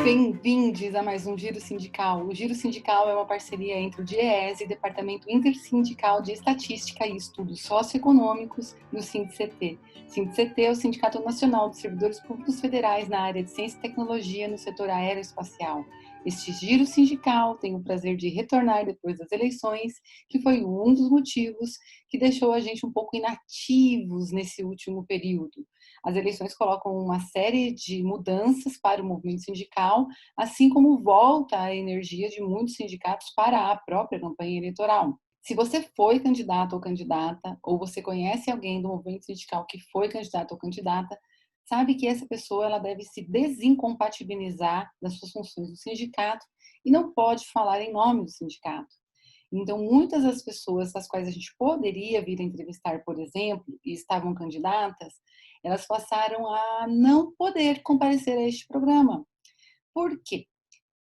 Bem-vindos a mais um Giro Sindical. O Giro Sindical é uma parceria entre o DIEESE, Departamento Intersindical de Estatística e Estudos Socioeconômicos, e o SINDCT. SINDCT é o Sindicato Nacional dos Servidores Públicos Federais na área de Ciência e Tecnologia no setor aeroespacial. Este Giro Sindical tem o prazer de retornar depois das eleições, que foi um dos motivos que deixou a gente um pouco inativos nesse último período. As eleições colocam uma série de mudanças para o movimento sindical, assim como volta a energia de muitos sindicatos para a própria campanha eleitoral. Se você foi candidato ou candidata, ou você conhece alguém do movimento sindical que foi candidato ou candidata, sabe que essa pessoa ela deve se desincompatibilizar das suas funções do sindicato e não pode falar em nome do sindicato. Então, muitas das pessoas das quais a gente poderia vir a entrevistar, por exemplo, e estavam candidatas, elas passaram a não poder comparecer a este programa. Por quê?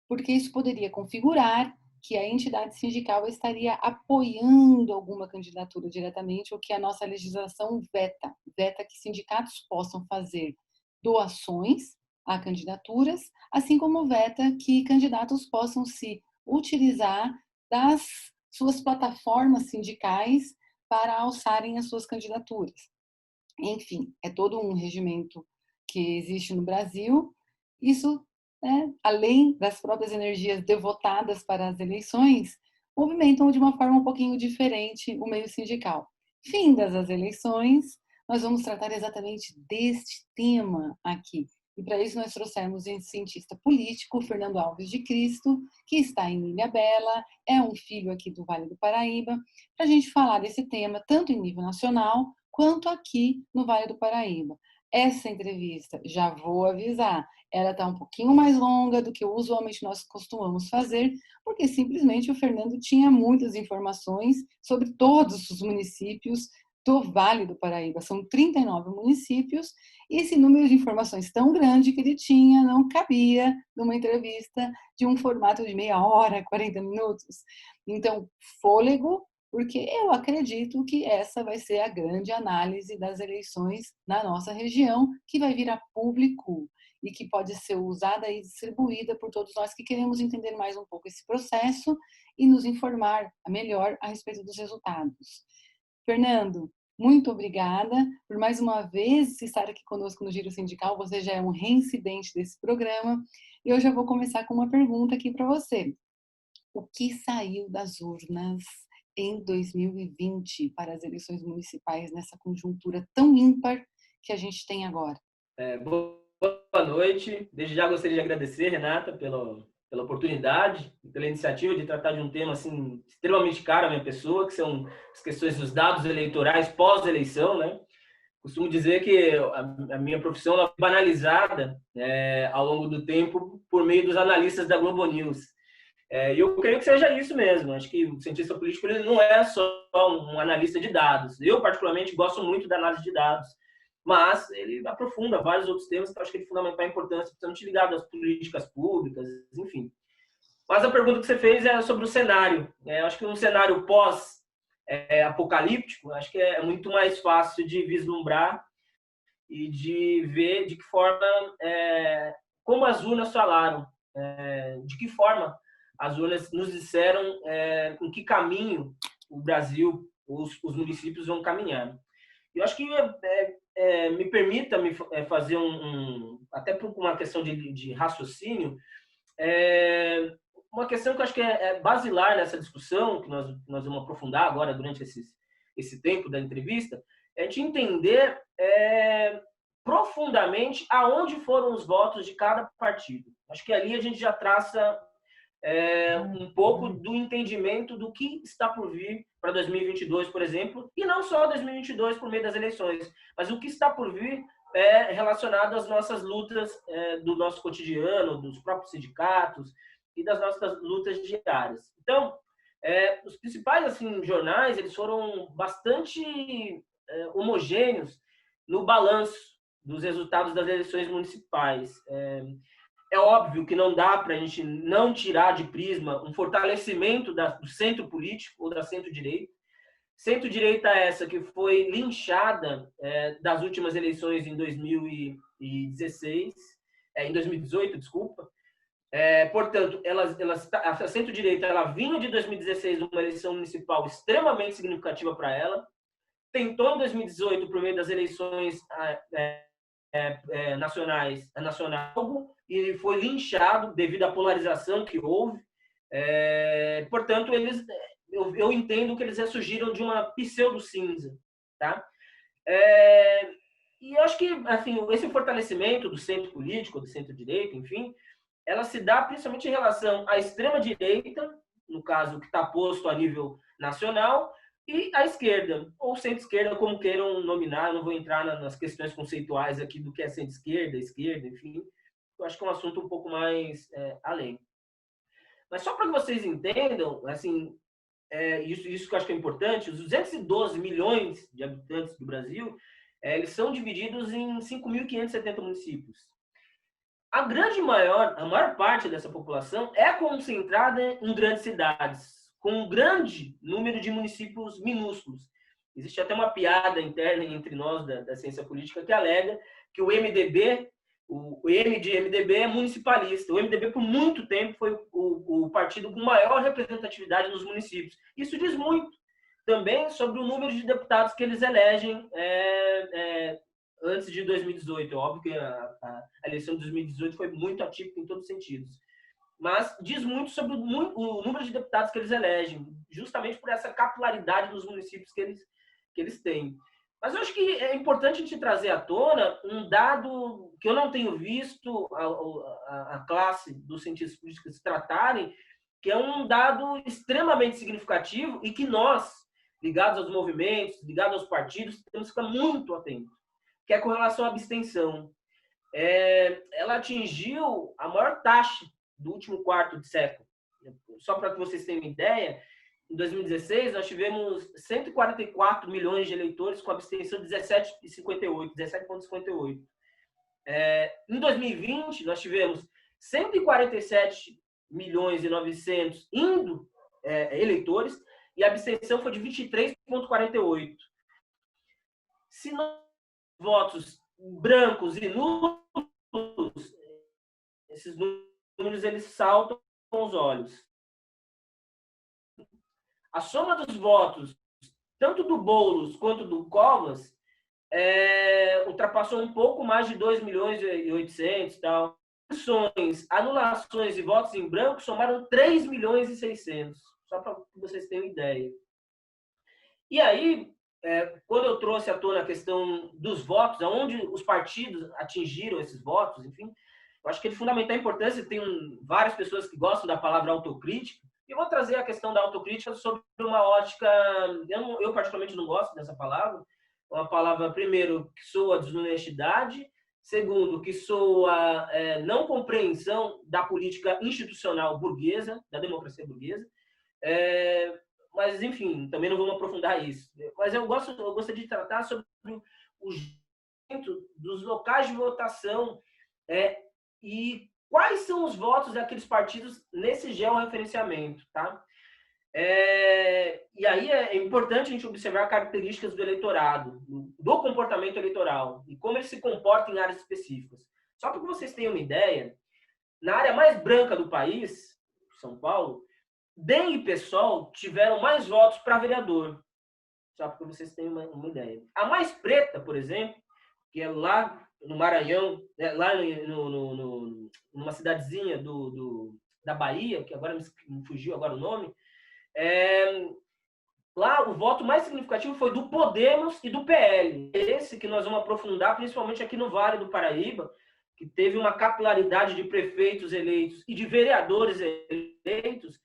Porque isso poderia configurar que a entidade sindical estaria apoiando alguma candidatura diretamente, o que a nossa legislação veta. Veta que sindicatos possam fazer doações a candidaturas, assim como veta que candidatos possam se utilizar das suas plataformas sindicais para alçarem as suas candidaturas. Enfim, é todo um regimento que existe no Brasil. Isso, além das próprias energias devotadas para as eleições, movimentam de uma forma um pouquinho diferente o meio sindical. Findas as eleições, nós vamos tratar exatamente deste tema aqui. E para isso nós trouxemos um cientista político, Fernando Alves de Cristo, que está em Ilhabela, é um filho aqui do Vale do Paraíba, para a gente falar desse tema, tanto em nível nacional, quanto aqui no Vale do Paraíba. Essa entrevista, já vou avisar, ela está um pouquinho mais longa do que usualmente nós costumamos fazer, porque simplesmente o Fernando tinha muitas informações sobre todos os municípios do Vale do Paraíba. São 39 municípios, e esse número de informações tão grande que ele tinha não cabia numa entrevista de um formato de meia hora, 40 minutos. Então, fôlego, porque eu acredito que essa vai ser a grande análise das eleições na nossa região, que vai vir a público e que pode ser usada e distribuída por todos nós que queremos entender mais um pouco esse processo e nos informar melhor a respeito dos resultados. Fernando, muito obrigada por mais uma vez estar aqui conosco no Giro Sindical. Você já é um reincidente desse programa. E eu já vou começar com uma pergunta aqui para você. O que saiu das urnas em 2020 para as eleições municipais nessa conjuntura tão ímpar que a gente tem agora? Boa noite. Desde já gostaria de agradecer, Renata, pela oportunidade, pela iniciativa de tratar de um tema assim extremamente caro à minha pessoa, que são as questões dos dados eleitorais pós-eleição, né? Costumo dizer que a minha profissão é banalizada ao longo do tempo por meio dos analistas da Globo News. E eu creio que seja isso mesmo. Acho que o cientista político ele não é só um analista de dados. Eu, particularmente, gosto muito da análise de dados, mas ele aprofunda vários outros temas que eu acho que ele é fundamental a importância, principalmente ligado às políticas públicas, enfim. Mas a pergunta que você fez é sobre o cenário. Eu acho que um cenário pós-apocalíptico, acho que é muito mais fácil de vislumbrar e de ver de que forma, como as urnas falaram, de que forma as urnas nos disseram em que caminho o Brasil, os municípios vão caminhar. Eu acho que me permita fazer até por uma questão de raciocínio, uma questão que eu acho que é basilar nessa discussão, que nós vamos aprofundar agora durante esse tempo da entrevista, é a gente entender profundamente aonde foram os votos de cada partido. Acho que ali a gente já traça um pouco do entendimento do que está por vir para 2022, por exemplo, e não só 2022 por meio das eleições, mas o que está por vir relacionado às nossas lutas do nosso cotidiano, dos próprios sindicatos e das nossas lutas diárias. Então, os principais assim, jornais eles foram bastante homogêneos no balanço dos resultados das eleições municipais. É óbvio que não dá para a gente não tirar de prisma um fortalecimento do centro político ou da centro-direita. Centro-direita essa que foi linchada das últimas eleições em 2016, em 2018, desculpa, Portanto, a centro-direita ela vinha de 2016 uma eleição municipal extremamente significativa para ela, tentou em 2018, por meio das eleições nacionais, e foi linchado devido à polarização que houve. Portanto, eu entendo que eles ressurgiram de uma pseudo-cinza. Tá? E eu acho que assim, esse fortalecimento do centro político, do centro-direita, enfim, ela se dá principalmente em relação à extrema-direita, no caso, que está posto a nível nacional, e à esquerda, ou centro-esquerda, como queiram nominar. Eu não vou entrar nas questões conceituais aqui do que é centro-esquerda, esquerda, enfim. Eu acho que é um assunto um pouco mais além. Mas só para que vocês entendam, assim, isso que eu acho que é importante, os 212 milhões de habitantes do Brasil, eles são divididos em 5.570 municípios. A maior parte dessa população é concentrada em grandes cidades, com um grande número de municípios minúsculos. Existe até uma piada interna entre nós da ciência política que alega que o MDB, o M de MDB é municipalista. O MDB, por muito tempo, foi o partido com maior representatividade nos municípios. Isso diz muito também sobre o número de deputados que eles elegem antes de 2018. É óbvio que a eleição de 2018 foi muito atípica em todos os sentidos. Mas diz muito sobre o número de deputados que eles elegem, justamente por essa capilaridade dos municípios que eles têm. Mas eu acho que é importante a gente trazer à tona um dado que eu não tenho visto a classe dos cientistas políticos tratarem, que é um dado extremamente significativo e que nós, ligados aos movimentos, ligados aos partidos, temos que ficar muito atentos, que é com relação à abstenção. Ela atingiu a maior taxa do último quarto de século. Só para que vocês tenham uma ideia, em 2016, nós tivemos 144 milhões de eleitores com abstenção de 17,58. Em 2020, nós tivemos 147 milhões e 900 eleitores e a abstenção foi de 23,48. Se nós votos brancos e nulos, esses números eles saltam aos olhos. A soma dos votos, tanto do Boulos quanto do Covas, ultrapassou um pouco mais de 2 milhões e 800 tal. Anulações e votos em branco somaram 3 milhões e 600, só para vocês terem uma ideia. E aí, quando eu trouxe à tona a questão dos votos, aonde os partidos atingiram esses votos, enfim, eu acho que é de fundamental importância. Tem várias pessoas que gostam da palavra autocrítica, e eu vou trazer a questão da autocrítica sobre uma ótica. Eu particularmente não gosto dessa palavra. Uma palavra, primeiro, que soa desonestidade, segundo, que soa não compreensão da política institucional burguesa, da democracia burguesa. Mas, enfim, também não vamos aprofundar isso. Mas eu gostaria de tratar sobre o jeito dos locais de votação e quais são os votos daqueles partidos nesse georreferenciamento, tá? E aí é importante a gente observar características do eleitorado, do comportamento eleitoral e como ele se comporta em áreas específicas. Só para que vocês tenham uma ideia, na área mais branca do país, São Paulo, DEM e PSOL tiveram mais votos para vereador. Só para que vocês tenham uma ideia. A mais preta, por exemplo, que é lá no Maranhão, lá numa cidadezinha da Bahia, que agora me fugiu agora o nome, lá o voto mais significativo foi do Podemos e do PL. Esse que nós vamos aprofundar, principalmente aqui no Vale do Paraíba, que teve uma capilaridade de prefeitos eleitos e de vereadores eleitos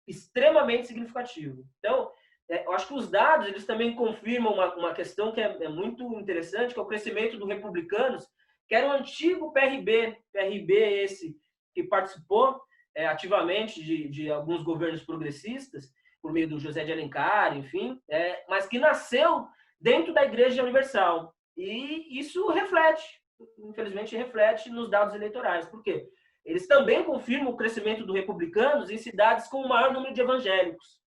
extremamente significativo. Então, eu acho que os dados eles também confirmam uma questão que é muito interessante, que é o crescimento do Republicanos, que era o antigo PRB esse que participou ativamente de alguns governos progressistas, por meio do José de Alencar, enfim, mas que nasceu dentro da Igreja Universal. E isso infelizmente reflete nos dados eleitorais. Por quê? Eles também confirmam o crescimento do Republicanos em cidades com o maior número de evangélicos.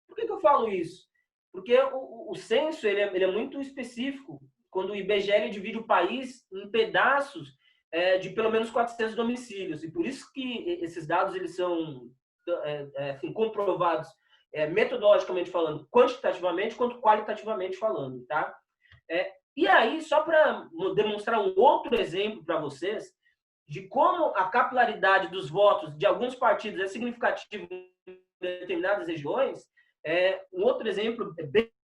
Por que eu falo isso? Porque o censo ele é muito específico. Quando o IBGE divide o país em pedaços de pelo menos 400 domicílios. E por isso que esses dados eles são assim, comprovados metodologicamente falando, quantitativamente quanto qualitativamente falando, tá? E aí, só para demonstrar um outro exemplo para vocês de como a capilaridade dos votos de alguns partidos é significativa em determinadas regiões, um outro exemplo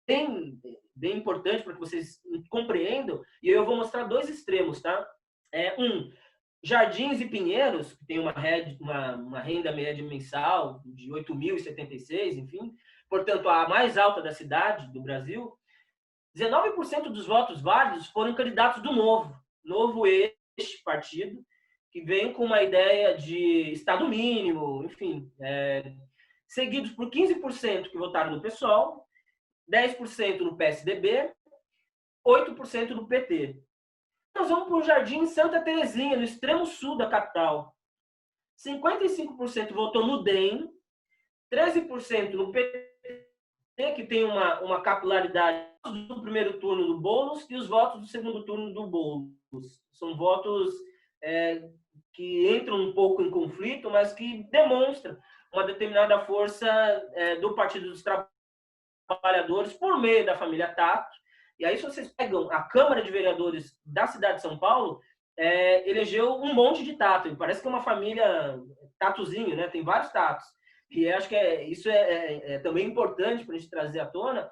bem importante para que vocês compreendam, e eu vou mostrar dois extremos, tá? Jardins e Pinheiros, que tem uma renda média mensal de 8.076, enfim, portanto, a mais alta da cidade do Brasil, 19% dos votos válidos foram candidatos do Novo este partido, que vem com uma ideia de Estado mínimo, enfim, seguidos por 15% que votaram no PSOL, 10% no PSDB, 8% no PT. Nós vamos para o Jardim Santa Terezinha, no extremo sul da capital. 55% votou no DEM, 13% no PT, que tem uma capilaridade do primeiro turno do Boulos e os votos do segundo turno do Boulos. São votos que entram um pouco em conflito, mas que demonstram uma determinada força do Partido dos Trabalhadores por meio da família Tato. E aí, se vocês pegam a Câmara de Vereadores da cidade de São Paulo, elegeu um monte de Tato. Parece que é uma família Tatozinho, né? Tem vários Tatos. E acho que isso é também importante para a gente trazer à tona,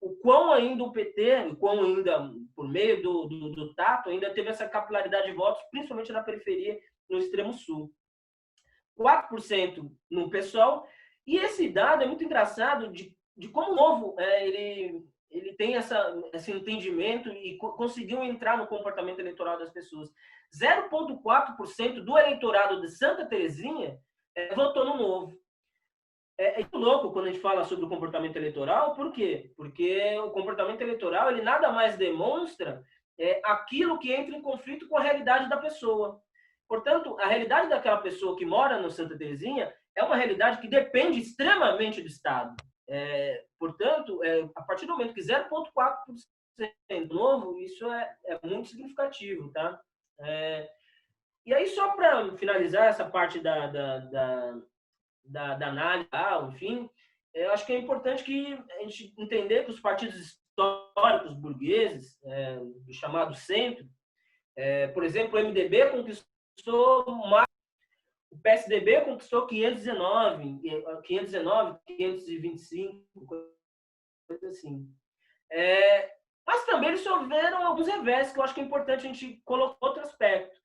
o quão ainda o PT, o quão ainda, por meio do Tato, ainda teve essa capilaridade de votos, principalmente na periferia, no extremo sul. 4% no PSOL. E esse dado é muito engraçado de como o Novo ele tem esse entendimento e conseguiu entrar no comportamento eleitoral das pessoas. 0,4% do eleitorado de Santa Terezinha votou no Novo. É muito louco quando a gente fala sobre o comportamento eleitoral, por quê? Porque o comportamento eleitoral ele nada mais demonstra aquilo que entra em conflito com a realidade da pessoa. Portanto, a realidade daquela pessoa que mora no Santa Terezinha é uma realidade que depende extremamente do Estado. Portanto, a partir do momento que 0,4% novo, isso é muito significativo, tá? E aí, só para finalizar essa parte da análise, enfim, eu acho que é importante que a gente entender que os partidos históricos burgueses, do chamado centro, por exemplo, o MDB conquistou mais, o PSDB conquistou 519, 525, coisa assim. Mas também eles sofreram alguns revés, que eu acho que é importante a gente colocar outro aspecto.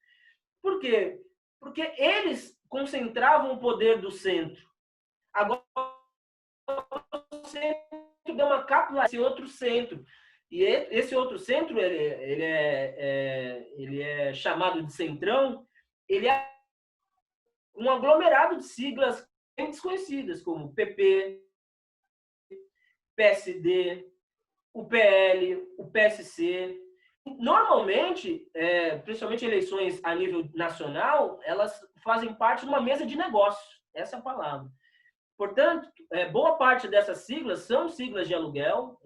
Por quê? Porque eles concentravam o poder do centro. Agora, o centro deu uma capilaridade esse outro centro. E esse outro centro, ele é chamado de centrão, ele é um aglomerado de siglas bem desconhecidas, como PP, PSD, o PL, o PSC. Normalmente, principalmente eleições a nível nacional, elas fazem parte de uma mesa de negócios. Essa é a palavra. Portanto, boa parte dessas siglas são siglas de aluguel,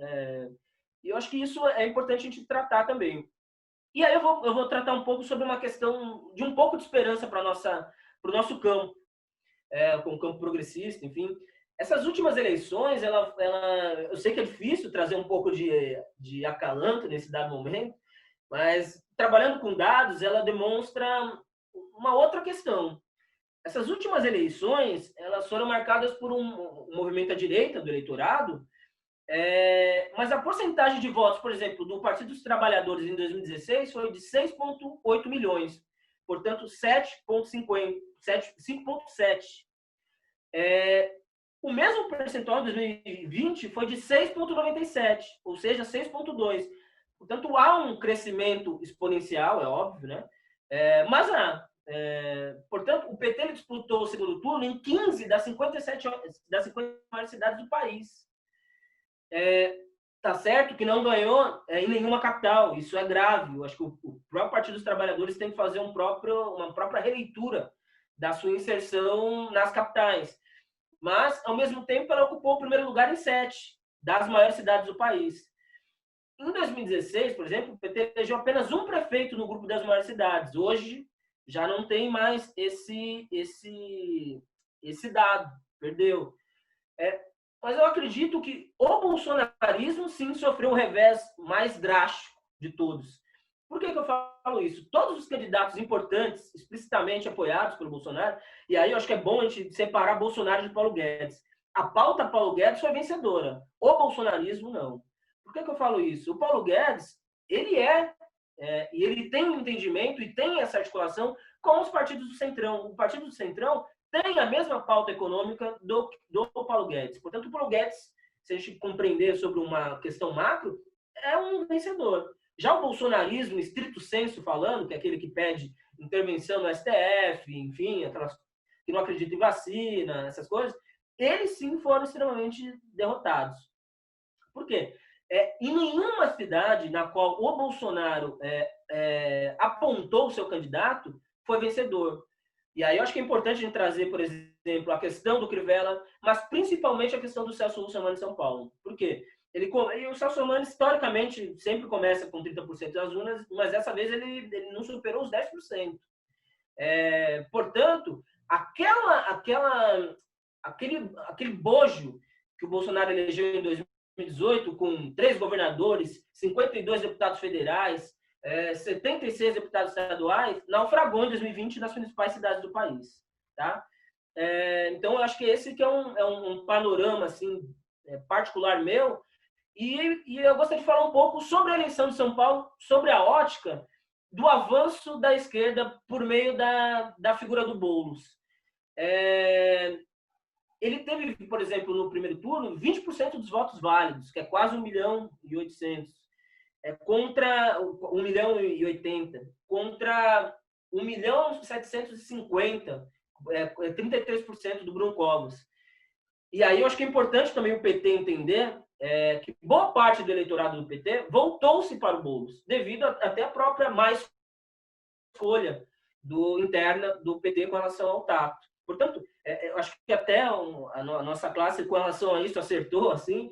e eu acho que isso é importante a gente tratar também. E aí eu vou tratar um pouco sobre uma questão de um pouco de esperança para o nosso campo, com o campo progressista, enfim. Essas últimas eleições, eu sei que é difícil trazer um pouco de acalanto nesse dado momento, mas trabalhando com dados, ela demonstra uma outra questão. Essas últimas eleições, elas foram marcadas por um movimento à direita do eleitorado, mas a porcentagem de votos, por exemplo, do Partido dos Trabalhadores em 2016 foi de 6,8 milhões, portanto, 5,7. O mesmo percentual em 2020 foi de 6,97, ou seja, 6,2. Portanto, há um crescimento exponencial, é óbvio, né? Mas portanto, o PT ele disputou o segundo turno em 15 das 50 maiores cidades do país. Tá certo que não ganhou em nenhuma capital, isso é grave. Eu acho que o próprio Partido dos Trabalhadores tem que fazer uma própria releitura da sua inserção nas capitais. Mas, ao mesmo tempo, ela ocupou o primeiro lugar em 7 das maiores cidades do país. Em 2016, por exemplo, o PT elegeu apenas um prefeito no grupo das maiores cidades. Hoje já não tem mais esse dado, perdeu. Mas eu acredito que o bolsonarismo, sim, sofreu um revés mais drástico de todos. Por que eu falo isso? Todos os candidatos importantes, explicitamente apoiados pelo Bolsonaro, e aí eu acho que é bom a gente separar Bolsonaro de Paulo Guedes. A pauta Paulo Guedes foi vencedora, o bolsonarismo não. Por que eu falo isso? O Paulo Guedes, ele e ele tem um entendimento e tem essa articulação com os partidos do Centrão. O partido do Centrão tem a mesma pauta econômica do Paulo Guedes. Portanto, o Paulo Guedes, se a gente compreender sobre uma questão macro, é um vencedor. Já o bolsonarismo, estrito sensu falando, que é aquele que pede intervenção no STF, enfim, aquelas que não acreditam em vacina, essas coisas, eles sim foram extremamente derrotados. Por quê? Em nenhuma cidade na qual o Bolsonaro apontou o seu candidato foi vencedor. E aí eu acho que é importante a gente trazer, por exemplo, a questão do Crivella, mas principalmente a questão do Celso Russomano em São Paulo. Por quê? O Celso Russomano, historicamente, sempre começa com 30% das urnas, mas dessa vez ele não superou os 10%. Portanto, aquele bojo que o Bolsonaro elegeu em 2018, com 3 governadores, 52 deputados federais, 76 deputados estaduais, naufragou em 2020 nas principais cidades do país. Tá? Então, eu acho que esse que é um panorama assim, particular meu, e eu gostaria de falar um pouco sobre a eleição de São Paulo, sobre a ótica do avanço da esquerda por meio da figura do Boulos. Ele teve, por exemplo, no primeiro turno, 20% dos votos válidos, que é quase 1.800.000. Contra 1.080.000, contra 1.750.000, 33% do Bruno Covas. E aí eu acho que é importante também o PT entender que boa parte do eleitorado do PT voltou-se para o Boulos, devido até a própria má escolha interna do PT com relação ao Tato. Portanto, eu acho que até a nossa classe, com relação a isso, acertou, assim,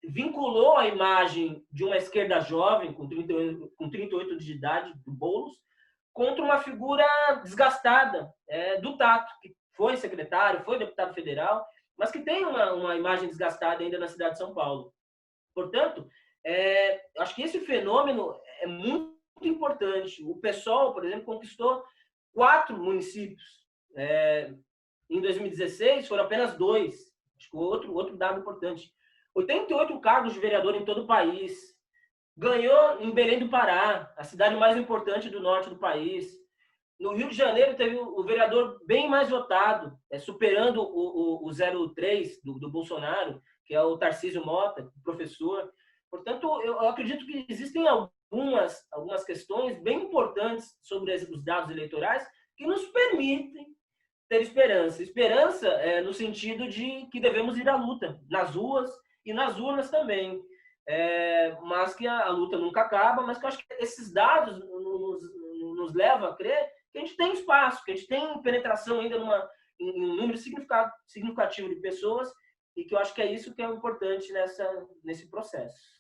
vinculou a imagem de uma esquerda jovem, com 38 de idade, do Boulos, contra uma figura desgastada do Tato, que foi secretário, foi deputado federal, mas que tem uma imagem desgastada ainda na cidade de São Paulo. Portanto, acho que esse fenômeno é muito importante. O PSOL, por exemplo, conquistou 4 municípios. Em 2016, foram apenas 2. Acho que outro dado importante. 88 cargos de vereador em todo o país. Ganhou em Belém do Pará, a cidade mais importante do norte do país. No Rio de Janeiro, teve o vereador bem mais votado, superando o 03 do Bolsonaro, que é o Tarcísio Mota, professor. Portanto, eu acredito que existem algumas questões bem importantes sobre os dados eleitorais que nos permitem ter esperança. Esperança no sentido de que devemos ir à luta, nas ruas e nas urnas também. Mas que a luta nunca acaba, mas que eu acho que esses dados nos levam a crer que a gente tem espaço, que a gente tem penetração ainda em um número significativo de pessoas, e que eu acho que é isso que é importante nesse processo.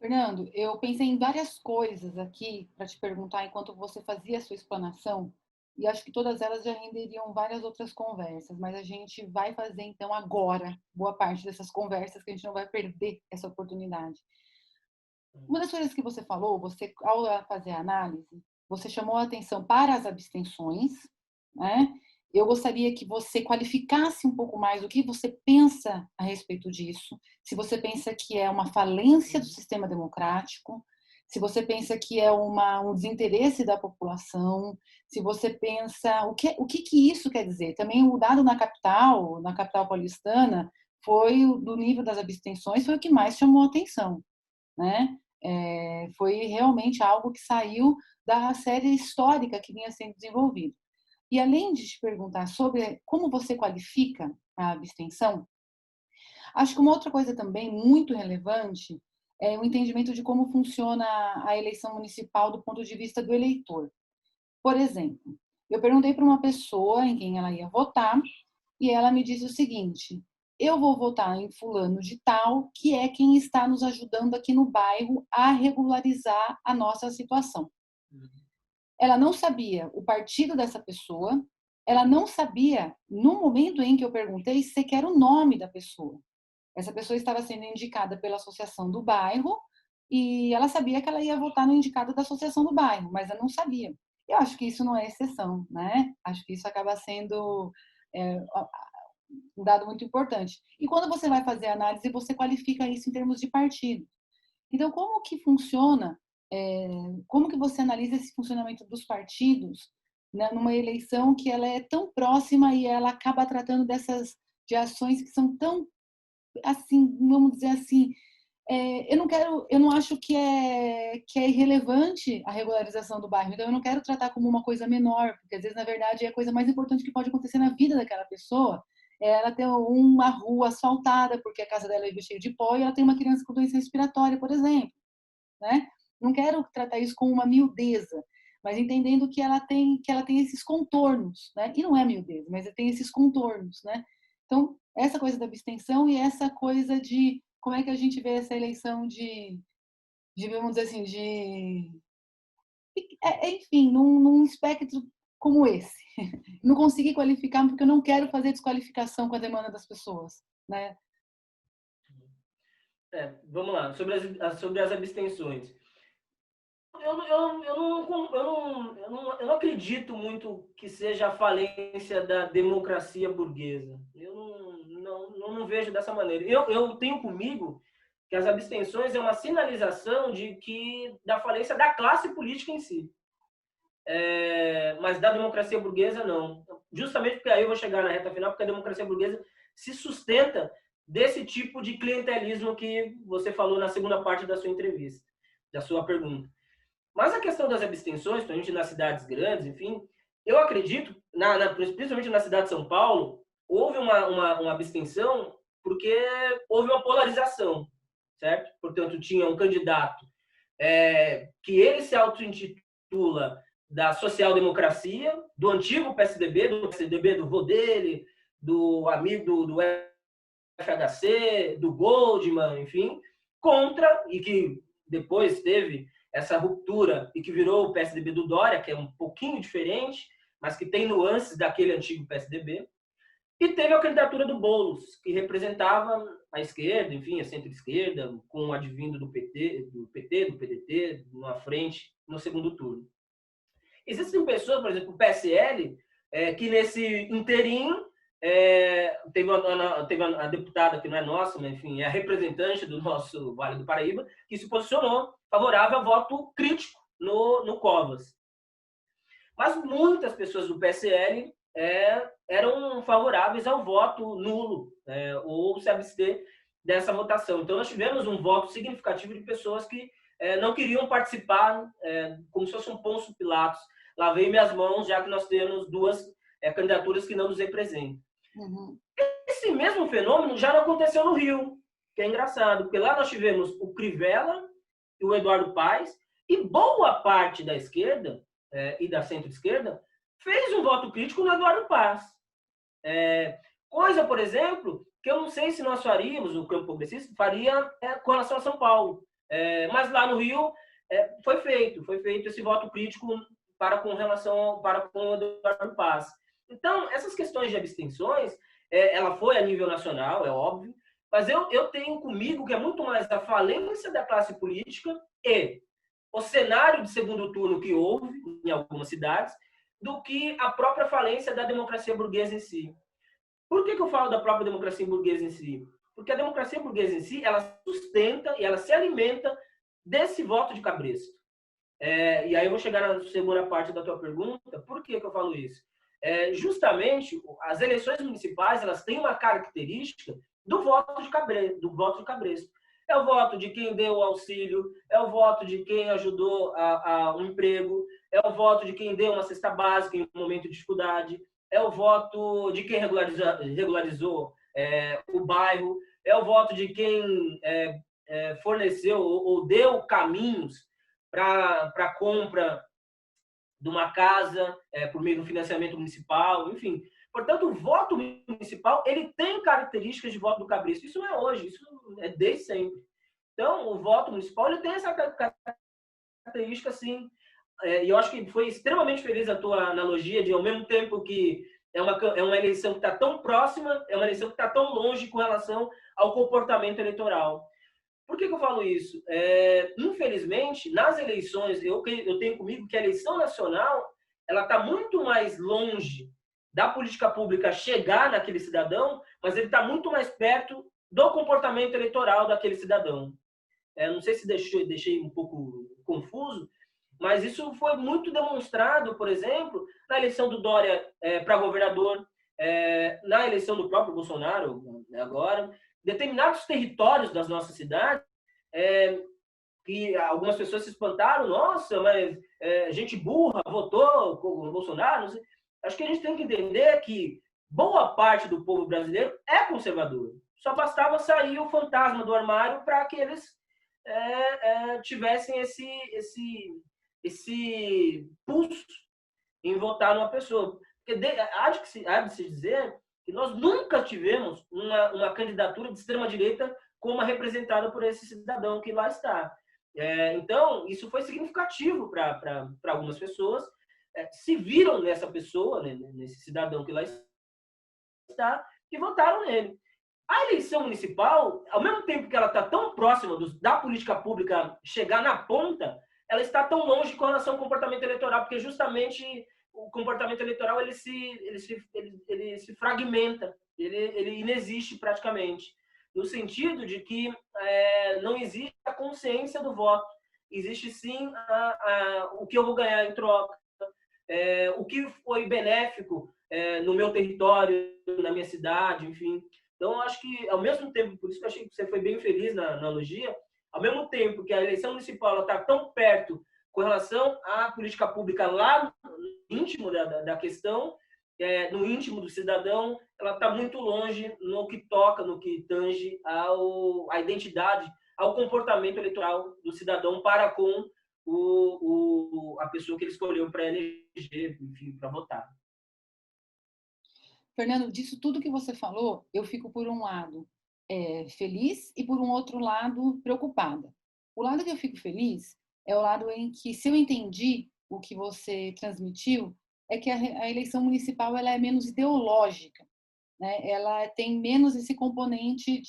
Fernando, eu pensei em várias coisas aqui para te perguntar enquanto você fazia a sua explanação, e acho que todas elas já renderiam várias outras conversas, mas a gente vai fazer então agora boa parte dessas conversas, que a gente não vai perder essa oportunidade. Uma das coisas que você falou, você ao fazer a análise, você chamou a atenção para as abstenções, né? Eu gostaria que você qualificasse um pouco mais o que você pensa a respeito disso. Se você pensa que é uma falência do sistema democrático, se você pensa que é um desinteresse da população, se você pensa o que isso quer dizer. Também o dado na capital paulistana, foi do nível das abstenções, foi o que mais chamou a atenção, né? Foi realmente algo que saiu da série histórica que vinha sendo desenvolvida. E além de te perguntar sobre como você qualifica a abstenção, acho que uma outra coisa também muito relevante é o entendimento de como funciona a eleição municipal do ponto de vista do eleitor. Por exemplo, eu perguntei para uma pessoa em quem ela ia votar e ela me disse o seguinte: eu vou votar em fulano de tal, que é quem está nos ajudando aqui no bairro a regularizar a nossa situação. Ela não sabia o partido dessa pessoa, ela não sabia, no momento em que eu perguntei, sequer o nome da pessoa. Essa pessoa estava sendo indicada pela associação do bairro e ela sabia que ela ia votar no indicado da associação do bairro, mas ela não sabia. Eu acho que isso não é exceção, né? Acho que isso acaba sendo um dado muito importante. E quando você vai fazer a análise, você qualifica isso em termos de partido. Então, como que funciona, como que você analisa esse funcionamento dos partidos, né, numa eleição que ela é tão próxima e ela acaba tratando de ações que são tão, assim, vamos dizer assim, eu não acho que é irrelevante a regularização do bairro, então eu não quero tratar como uma coisa menor, porque às vezes, na verdade, é a coisa mais importante que pode acontecer na vida daquela pessoa, é ela ter uma rua asfaltada, porque a casa dela é cheia de pó, e ela tem uma criança com doença respiratória, por exemplo, né? Não quero tratar isso como uma miudeza, mas entendendo que ela tem esses contornos, né? E não é miudeza, mas tem esses contornos, né? Então, essa coisa da abstenção e essa coisa de como é que a gente vê essa eleição vamos dizer assim, enfim, num espectro como esse. Não consegui qualificar porque eu não quero fazer desqualificação com a demanda das pessoas, né? Vamos lá, sobre as abstenções. Eu não acredito muito que seja a falência da democracia burguesa. Eu não vejo dessa maneira. Eu tenho comigo que as abstenções é uma sinalização da falência da classe política em si. Mas da democracia burguesa, não. Justamente porque aí eu vou chegar na reta final, porque a democracia burguesa se sustenta desse tipo de clientelismo que você falou na segunda parte da sua entrevista, da sua pergunta. Mas a questão das abstenções, principalmente nas cidades grandes, enfim, eu acredito, principalmente na cidade de São Paulo, houve uma abstenção porque houve uma polarização, certo? Portanto, tinha um candidato que ele se auto-intitula da social-democracia, do antigo PSDB do vô dele, do amigo do FHC, do Goldman, enfim, contra, e que depois teve essa ruptura e que virou o PSDB do Dória, que é um pouquinho diferente, mas que tem nuances daquele antigo PSDB. E teve a candidatura do Boulos, que representava a esquerda, enfim, a centro-esquerda, com o advindo do PT, do PDT, na frente, no segundo turno. Existem pessoas, por exemplo, o PSL, que nesse inteirinho teve a deputada, que não é nossa, mas enfim, é a representante do nosso Vale do Paraíba, que se posicionou favorável ao voto crítico no Covas. Mas muitas pessoas do PSL eram favoráveis ao voto nulo, ou se abster dessa votação. Então, nós tivemos um voto significativo de pessoas que não queriam participar, como se fosse um Pôncio Pilatos. Lavei minhas mãos, já que nós temos duas candidaturas que não nos representam. Uhum. Esse mesmo fenômeno já não aconteceu no Rio, que é engraçado, porque lá nós tivemos o Crivella e o Eduardo Paes, e boa parte da esquerda e da centro-esquerda fez um voto crítico no Eduardo Paes. Coisa, por exemplo, que eu não sei se nós faríamos, o campo progressista faria com relação a São Paulo. Mas lá no Rio foi feito esse voto crítico para com o Eduardo Paes. Então, essas questões de abstenções, ela foi a nível nacional, é óbvio, mas eu tenho comigo que é muito mais a falência da classe política e o cenário de segundo turno que houve em algumas cidades, do que a própria falência da democracia burguesa em si. Por que eu falo da própria democracia burguesa em si? Porque a democracia burguesa em si, ela sustenta e ela se alimenta desse voto de cabresto. E aí eu vou chegar na segunda parte da tua pergunta. Por que eu falo isso? Justamente, as eleições municipais, elas têm uma característica do voto de cabresto. É o voto de quem deu o auxílio, é o voto de quem ajudou a um emprego, é o voto de quem deu uma cesta básica em um momento de dificuldade, é o voto de quem regularizou o bairro, é o voto de quem forneceu ou deu caminhos para a compra de uma casa por meio do financiamento municipal, enfim. Portanto, o voto municipal, ele tem características de voto do cabresto. Isso não é hoje, isso é desde sempre. Então, o voto municipal, ele tem essa característica, sim. E eu acho que foi extremamente feliz a tua analogia de, ao mesmo tempo que é uma eleição que está tão próxima, é uma eleição que está tão longe com relação ao comportamento eleitoral. Por que eu falo isso? Infelizmente, nas eleições, eu tenho comigo que a eleição nacional ela está muito mais longe da política pública chegar naquele cidadão, mas ele está muito mais perto do comportamento eleitoral daquele cidadão. Não sei se deixei um pouco confuso, mas isso foi muito demonstrado, por exemplo, na eleição do Dória para governador, na eleição do próprio Bolsonaro, agora, determinados territórios das nossas cidades, que algumas pessoas se espantaram, nossa, mas gente burra votou com o Bolsonaro. Não sei. Acho que a gente tem que entender que boa parte do povo brasileiro é conservador. Só bastava sair o fantasma do armário para que eles tivessem esse pulso em votar numa pessoa. Porque há de se dizer que nós nunca tivemos uma candidatura de extrema-direita como a representada por esse cidadão que lá está. Então, isso foi significativo para algumas pessoas, se viram nessa pessoa, né, nesse cidadão que lá está, e votaram nele. A eleição municipal, ao mesmo tempo que ela está tão próxima da política pública chegar na ponta, ela está tão longe com relação ao comportamento eleitoral, porque justamente o comportamento eleitoral ele se fragmenta, ele inexiste praticamente, no sentido de que não existe a consciência do voto, existe sim o que eu vou ganhar em troca, o que foi benéfico no meu território, na minha cidade, enfim. Então, eu acho que, ao mesmo tempo, por isso que eu achei que você foi bem feliz na analogia, ao mesmo tempo que a eleição municipal está tão perto com relação à política pública lá no íntimo da questão, no íntimo do cidadão, ela está muito longe no que toca, no que tange à identidade, ao comportamento eleitoral do cidadão para com a pessoa que ele escolheu para eleger, enfim, para votar. Fernando, disso tudo que você falou, eu fico, por um lado, feliz e, por um outro lado, preocupada. O lado que eu fico feliz é o lado em que, se eu entendi o que você transmitiu, é que a eleição municipal ela é menos ideológica, né? Ela tem menos esse componente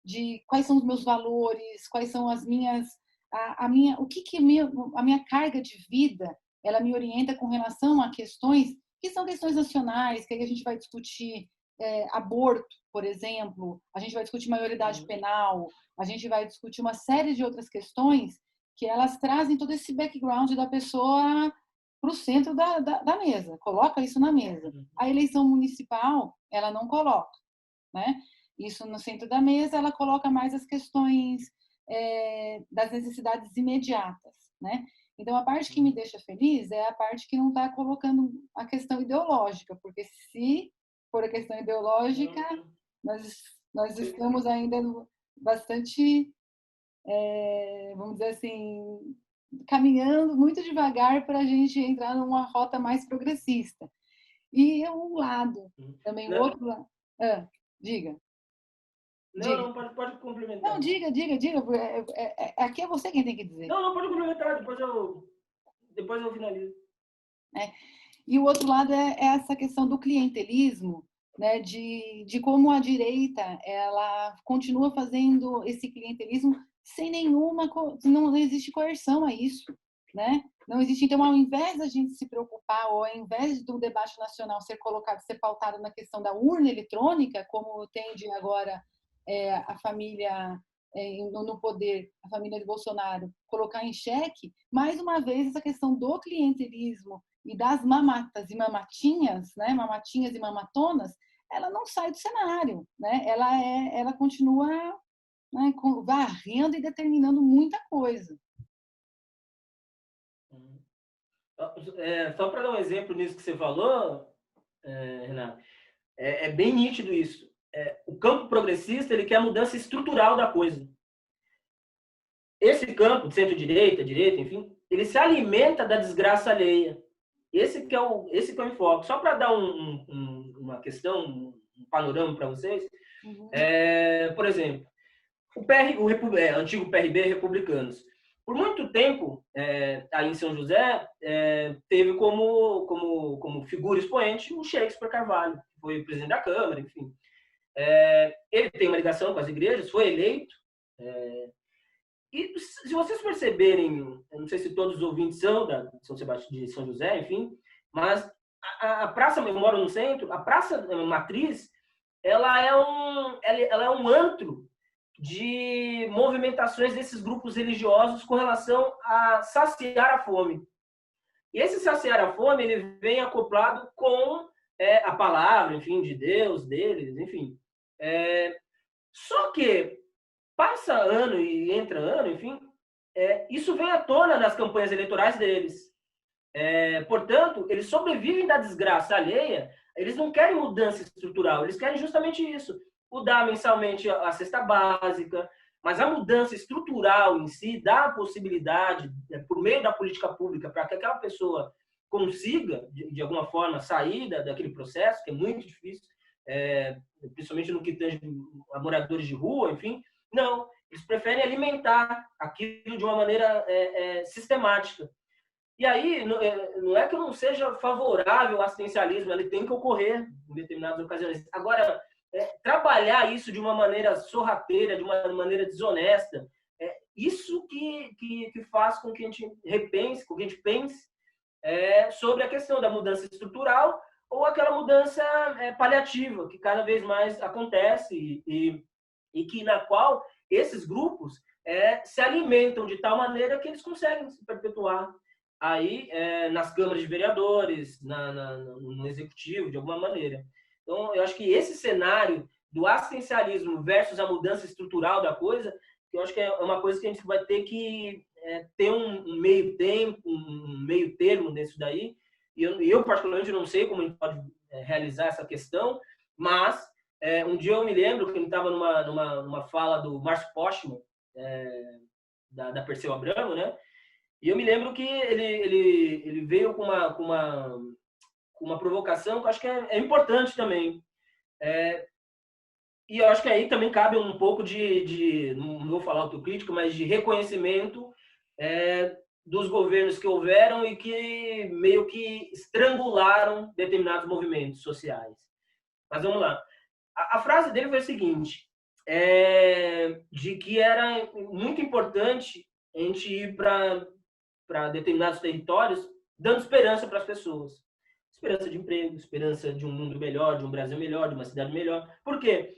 de quais são os meus valores, quais são as minhas... a minha carga de vida, ela me orienta com relação a questões que são questões nacionais, que aí a gente vai discutir aborto, por exemplo, a gente vai discutir maioridade penal, a gente vai discutir uma série de outras questões que elas trazem todo esse background da pessoa para o centro da mesa, coloca isso na mesa. A eleição municipal, ela não coloca, né? Isso no centro da mesa, ela coloca mais as questões das necessidades imediatas, né? Então, a parte que me deixa feliz é a parte que não está colocando a questão ideológica, porque se for a questão ideológica, nós estamos ainda bastante, vamos dizer assim, caminhando muito devagar para a gente entrar numa rota mais progressista. E um lado, também o outro lado... diga. Não, pode complementar. Não, diga. Aqui é você quem tem que dizer. Não, pode complementar, depois eu finalizo. E o outro lado é essa questão do clientelismo, né, de como a direita ela continua fazendo esse clientelismo sem não existe coerção a isso, né? Não existe. Então, ao invés da gente se preocupar, ou ao invés do debate nacional ser pautado na questão da urna eletrônica, como tende agora a família no poder, a família de Bolsonaro, colocar em xeque, mais uma vez, essa questão do clientelismo e das mamatas e mamatinhas, né, mamatinhas e mamatonas, ela não sai do cenário, né? Ela continua, né, varrendo e determinando muita coisa. Só para dar um exemplo nisso que você falou, Renato, é bem nítido isso. O campo progressista ele quer a mudança estrutural da coisa. Esse campo de centro-direita, direita, enfim, ele se alimenta da desgraça alheia. Esse que é o enfoque. Só para dar uma questão, um panorama para vocês. Uhum. Por exemplo, o antigo PRB, Republicanos. Por muito tempo, aí em São José, teve como figura expoente o Shakespeare Carvalho, que foi o presidente da Câmara, enfim. Ele tem uma ligação com as igrejas, foi eleito. E se vocês perceberem, eu não sei se todos os ouvintes são de São Sebastião, de São José, enfim, mas a praça, eu moro no centro, a Praça Matriz, ela é um antro de movimentações desses grupos religiosos com relação a saciar a fome. E esse saciar a fome, ele vem acoplado com a palavra, enfim, de Deus, deles, enfim. Só que passa ano e entra ano, enfim, isso vem à tona nas campanhas eleitorais deles. Portanto, eles sobrevivem da desgraça alheia, eles não querem mudança estrutural, eles querem justamente isso, mudar mensalmente a cesta básica, mas a mudança estrutural em si dá a possibilidade, por meio da política pública, para que aquela pessoa consiga, de alguma forma, sair daquele processo, que é muito difícil, principalmente no que tange a moradores de rua, enfim. Não, eles preferem alimentar aquilo de uma maneira sistemática. E aí, não é que eu não seja favorável ao assistencialismo, ele tem que ocorrer em determinadas ocasiões. Agora, trabalhar isso de uma maneira sorrateira, de uma maneira desonesta, isso que faz com que a gente repense, com que a gente pense sobre a questão da mudança estrutural ou aquela mudança paliativa, que cada vez mais acontece e que na qual esses grupos se alimentam de tal maneira que eles conseguem se perpetuar aí nas câmaras de vereadores, no executivo, de alguma maneira. Então, eu acho que esse cenário do assistencialismo versus a mudança estrutural da coisa, eu acho que é uma coisa que a gente vai ter que ter um meio tempo, um meio termo nisso daí. E eu particularmente, não sei como a gente pode realizar essa questão, mas um dia eu me lembro que ele estava numa fala do Márcio Postman, da Perseu Abramo, né? E eu me lembro que ele veio com uma provocação que eu acho que é importante também. E eu acho que aí também cabe um pouco não vou falar autocrítica, mas de reconhecimento dos governos que houveram e que meio que estrangularam determinados movimentos sociais. Mas vamos lá. A frase dele foi a seguinte, de que era muito importante a gente ir para determinados territórios dando esperança para as pessoas. Esperança de emprego, esperança de um mundo melhor, de um Brasil melhor, de uma cidade melhor. Por quê?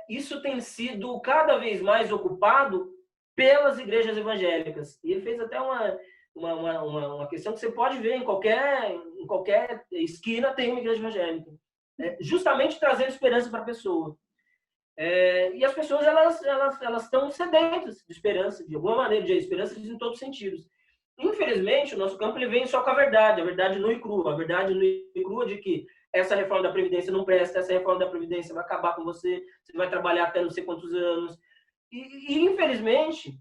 Isso tem sido cada vez mais ocupado pelas igrejas evangélicas. E ele fez até uma questão que você pode ver em qualquer esquina tem uma igreja evangélica. Justamente trazendo esperança para a pessoa. E as pessoas elas estão sedentas de esperança, de alguma maneira, de esperança em todos os sentidos. Infelizmente, o nosso campo ele vem só com a verdade nua e crua, a verdade nua e crua de que essa reforma da Previdência não presta, essa reforma da Previdência vai acabar com você, você vai trabalhar até não sei quantos anos. E infelizmente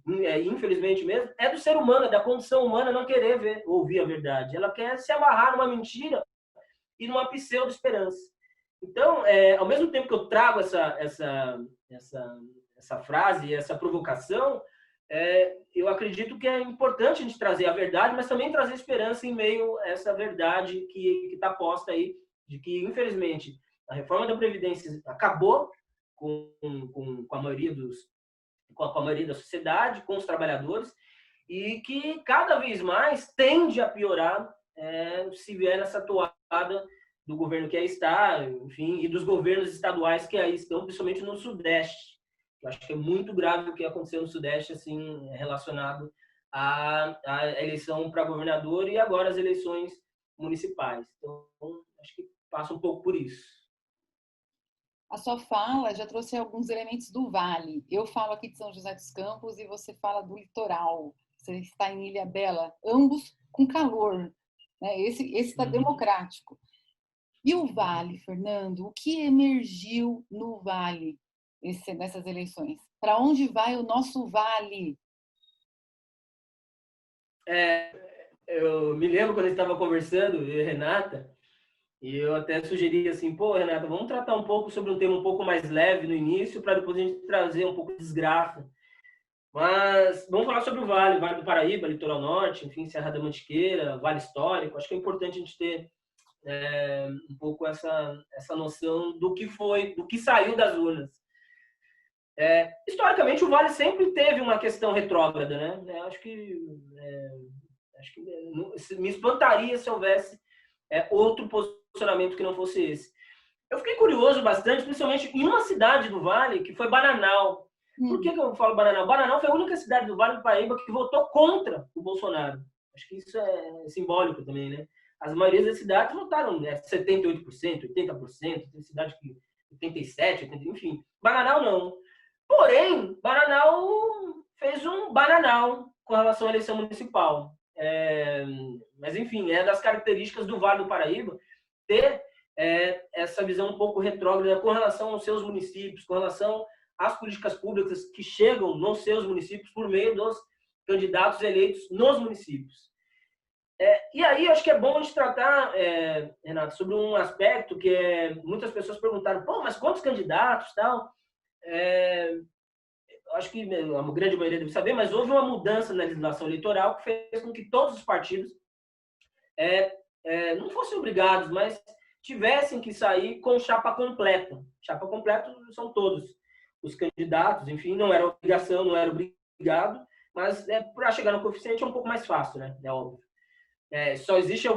mesmo, é do ser humano, é da condição humana não querer ouvir a verdade. Ela quer se amarrar numa mentira e numa pseudo-esperança. Então, ao mesmo tempo que eu trago essa frase, essa provocação, eu acredito que é importante a gente trazer a verdade, mas também trazer esperança em meio a essa verdade que está posta aí, de que, infelizmente, a reforma da Previdência acabou com a maioria com a maioria da sociedade, com os trabalhadores, e que cada vez mais tende a piorar se vier nessa toada do governo que aí está, enfim, e dos governos estaduais que aí estão, principalmente no Sudeste. Eu acho que é muito grave o que aconteceu no Sudeste, assim, relacionado à eleição para governador e agora as eleições municipais. Então, acho que passa um pouco por isso. A sua fala já trouxe alguns elementos do Vale. Eu falo aqui de São José dos Campos e você fala do litoral. Você está em Ilha Bela, ambos com calor. Né? Esse está democrático. E o Vale, Fernando? O que emergiu no Vale nessas eleições? Para onde vai o nosso Vale? Eu me lembro quando a gente estava conversando, eu e a Renata, E eu até sugeri assim, pô, Renata, vamos tratar um pouco sobre um tema um pouco mais leve no início, para depois a gente trazer um pouco de desgraça. Mas vamos falar sobre o Vale, Vale do Paraíba, Litoral Norte, enfim, Serra da Mantiqueira, Vale Histórico. Acho que é importante a gente ter um pouco essa noção do que foi, do que saiu das urnas. Historicamente, o Vale sempre teve uma questão retrógrada, né? Acho que me espantaria se houvesse outro posicionamento que não fosse esse. Eu fiquei curioso bastante, principalmente em uma cidade do Vale, que foi Bananal. Por que eu falo Bananal? Bananal foi a única cidade do Vale do Paraíba que votou contra o Bolsonaro. Acho que isso é simbólico também, né? As maiorias das cidades votaram 78%, 80%, tem cidade que 87%, 80%, enfim. Bananal não. Porém, Bananal fez um Bananal com relação à eleição municipal. Mas, enfim, é das características do Vale do Paraíba ter essa visão um pouco retrógrada com relação aos seus municípios, com relação às políticas públicas que chegam nos seus municípios por meio dos candidatos eleitos nos municípios. E aí, acho que é bom a gente tratar, Renato, sobre um aspecto que muitas pessoas perguntaram, pô, mas quantos candidatos tal? Acho que a grande maioria deve saber, mas houve uma mudança na legislação eleitoral que fez com que todos os partidos não fossem obrigados, mas tivessem que sair com chapa completa. Chapa completa são todos os candidatos, enfim, não era obrigação, não era obrigado, mas para chegar no coeficiente é um pouco mais fácil, né? É óbvio. Só existe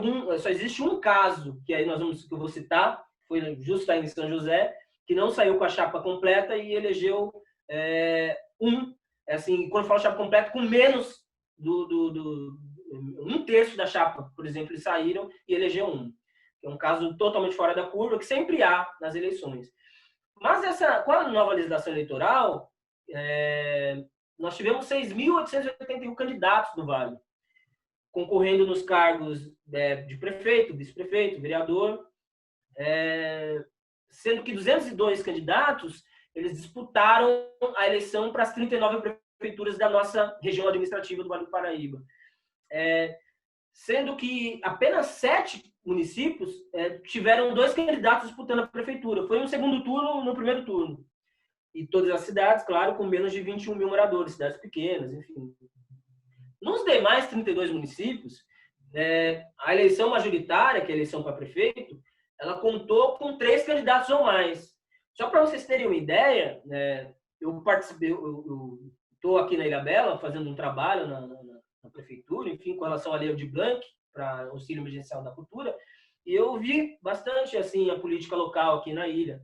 um caso que aí que eu vou citar, foi justo aí em São José, que não saiu com a chapa completa e elegeu assim, quando eu falo chapa completa, com menos um terço da chapa, por exemplo, eles saíram e elegeu um. É um caso totalmente fora da curva, que sempre há nas eleições. Mas com a nova legislação eleitoral, nós tivemos 6.881 candidatos no Vale, concorrendo nos cargos de prefeito, vice-prefeito, vereador, sendo que 202 candidatos eles disputaram a eleição para as 39 prefeituras da nossa região administrativa do Vale do Paraíba. Sendo que apenas 7 municípios tiveram 2 candidatos disputando a prefeitura. Foi um segundo turno no primeiro turno. E todas as cidades, claro, com menos de 21 mil moradores, cidades pequenas, enfim. Nos demais 32 municípios, a eleição majoritária, que é a eleição para prefeito, ela contou com 3 candidatos ou mais. Só para vocês terem uma ideia, eu estou aqui na Ilhabela fazendo um trabalho na prefeitura, enfim, com relação à Lei Aldir Blanc, para auxílio emergencial da cultura, e eu vi bastante assim a política local aqui na ilha.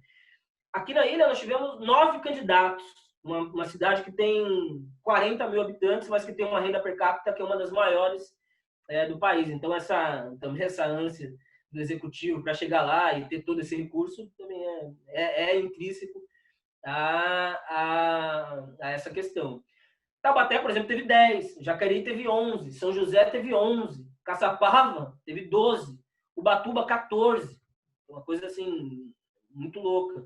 Aqui na ilha nós tivemos 9 candidatos, uma cidade que tem 40 mil habitantes, mas que tem uma renda per capita que é uma das maiores do país. Então, também essa ânsia do executivo para chegar lá e ter todo esse recurso também é intrínseco a essa questão. Taubaté, por exemplo, teve 10, Jacareí teve 11, São José teve 11, Caçapava teve 12, Ubatuba 14, uma coisa assim muito louca.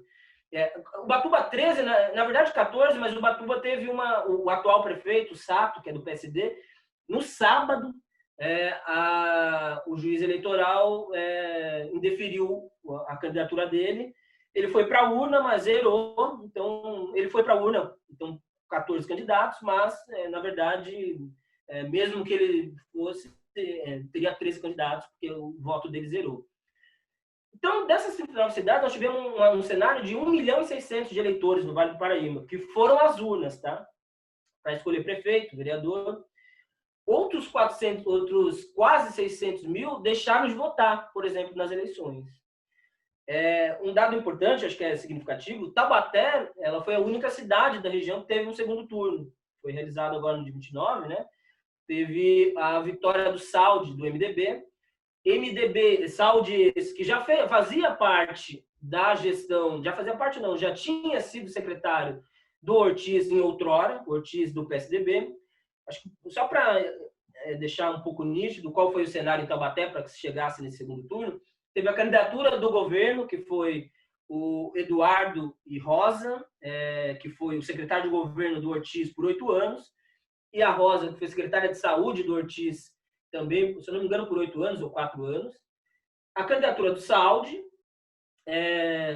Ubatuba 13, na verdade 14, mas Ubatuba teve o atual prefeito, o Sato, que é do PSD, no sábado o juiz eleitoral indeferiu a candidatura dele. Ele foi para a urna, mas zerou. Então, ele foi para a urna, então 14 candidatos, mas, na verdade, mesmo que ele fosse, teria 13 candidatos, porque o voto dele zerou. Então, dessas 39 cidades, nós tivemos um cenário de 1.600.000 de eleitores no Vale do Paraíba, que foram às urnas, tá? Para escolher prefeito, vereador. Outros quase 600 mil deixaram de votar, por exemplo, nas eleições. Um dado importante, acho que é significativo, Taubaté, ela foi a única cidade da região que teve um segundo turno. Foi realizado agora no dia 29, né? Teve a vitória do Saldi, do MDB. Saldi, que já fazia parte da gestão, já tinha sido secretário do Ortiz em outrora, Ortiz do PSDB. Acho que só para deixar um pouco nítido qual foi o cenário em Taubaté para que se chegasse nesse segundo turno, teve a candidatura do governo, que foi o Eduardo e Rosa, que foi o secretário de governo do Ortiz por 8 anos, e a Rosa, que foi secretária de saúde do Ortiz também, se eu não me engano, por 8 anos ou 4 anos. a candidatura do Saldi,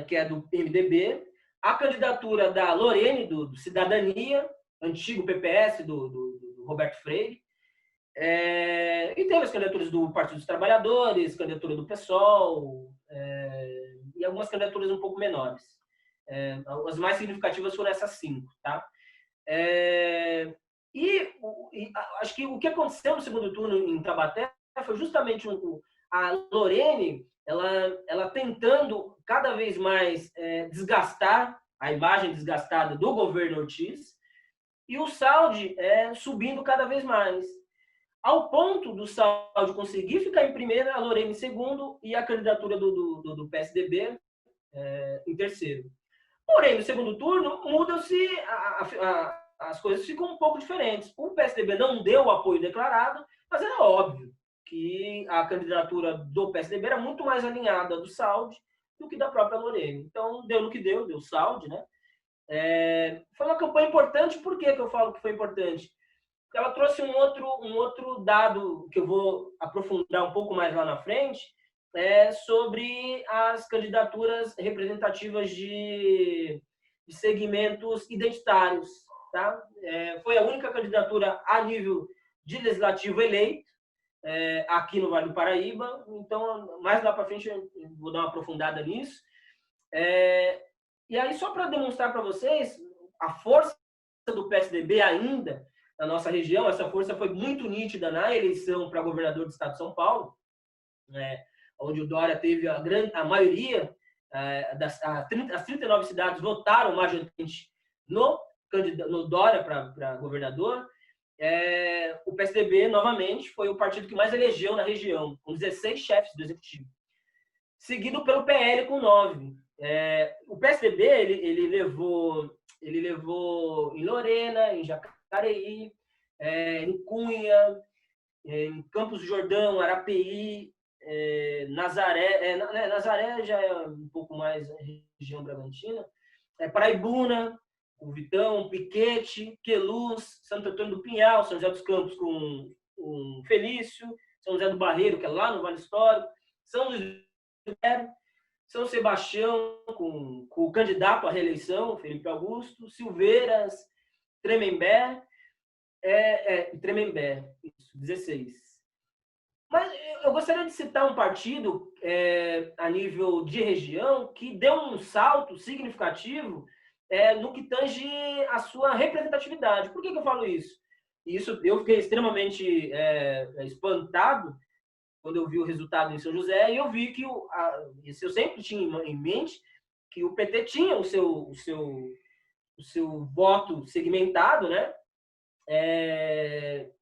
que é do MDB, a candidatura da Lorene, do Cidadania, antigo PPS do Roberto Freire, e teve as candidaturas do Partido dos Trabalhadores, candidatura do PSOL, e algumas candidaturas um pouco menores. As mais significativas foram essas 5, tá? E acho que o que aconteceu no segundo turno em Taubaté foi justamente a Lorene, ela tentando cada vez mais desgastar a imagem desgastada do governo Ortiz, e o Saldi subindo cada vez mais, ao ponto do Saldi conseguir ficar em primeiro, a Lorene em segundo e a candidatura do PSDB em terceiro. Porém, no segundo turno, muda-se, as coisas ficam um pouco diferentes. O PSDB não deu o apoio declarado, mas era óbvio que a candidatura do PSDB era muito mais alinhada do Saldi do que da própria Lorene. Então, deu no que deu Saldi, né? Foi uma campanha importante. Por que eu falo que foi importante? Porque ela trouxe um outro dado que eu vou aprofundar um pouco mais lá na frente, sobre as candidaturas representativas de segmentos identitários. Tá? Foi a única candidatura a nível de legislativo eleito aqui no Vale do Paraíba. Então, mais lá para frente, eu vou dar uma aprofundada nisso. E aí, só para demonstrar para vocês a força do PSDB ainda na nossa região, essa força foi muito nítida na eleição para governador do estado de São Paulo, onde o Dória teve a maioria, as 39 cidades votaram majoritariamente no Dória para governador. O PSDB, novamente, foi o partido que mais elegeu na região, com 16 chefes do executivo, seguido pelo PL com 9. O PSDB ele levou em Lorena, em Jacareí, em Cunha, em Campos do Jordão, Arapeí, Nazaré. Nazaré já é um pouco mais região bragantina. Paraibuna, o Vitão, Piquete, Queluz, Santo Antônio do Pinhal, São José dos Campos com Felício, São José do Barreiro, que é lá no Vale Histórico, São Luís do Quero, São Sebastião, com o candidato à reeleição, Felipe Augusto, Silveiras, Tremembé, Tremembé, isso, 16. Mas eu gostaria de citar um partido a nível de região que deu um salto significativo no que tange a sua representatividade. Por que eu falo isso? Isso eu fiquei extremamente espantado quando eu vi o resultado em São José, e eu vi que isso eu sempre tinha em mente, que o PT tinha o seu voto segmentado, né?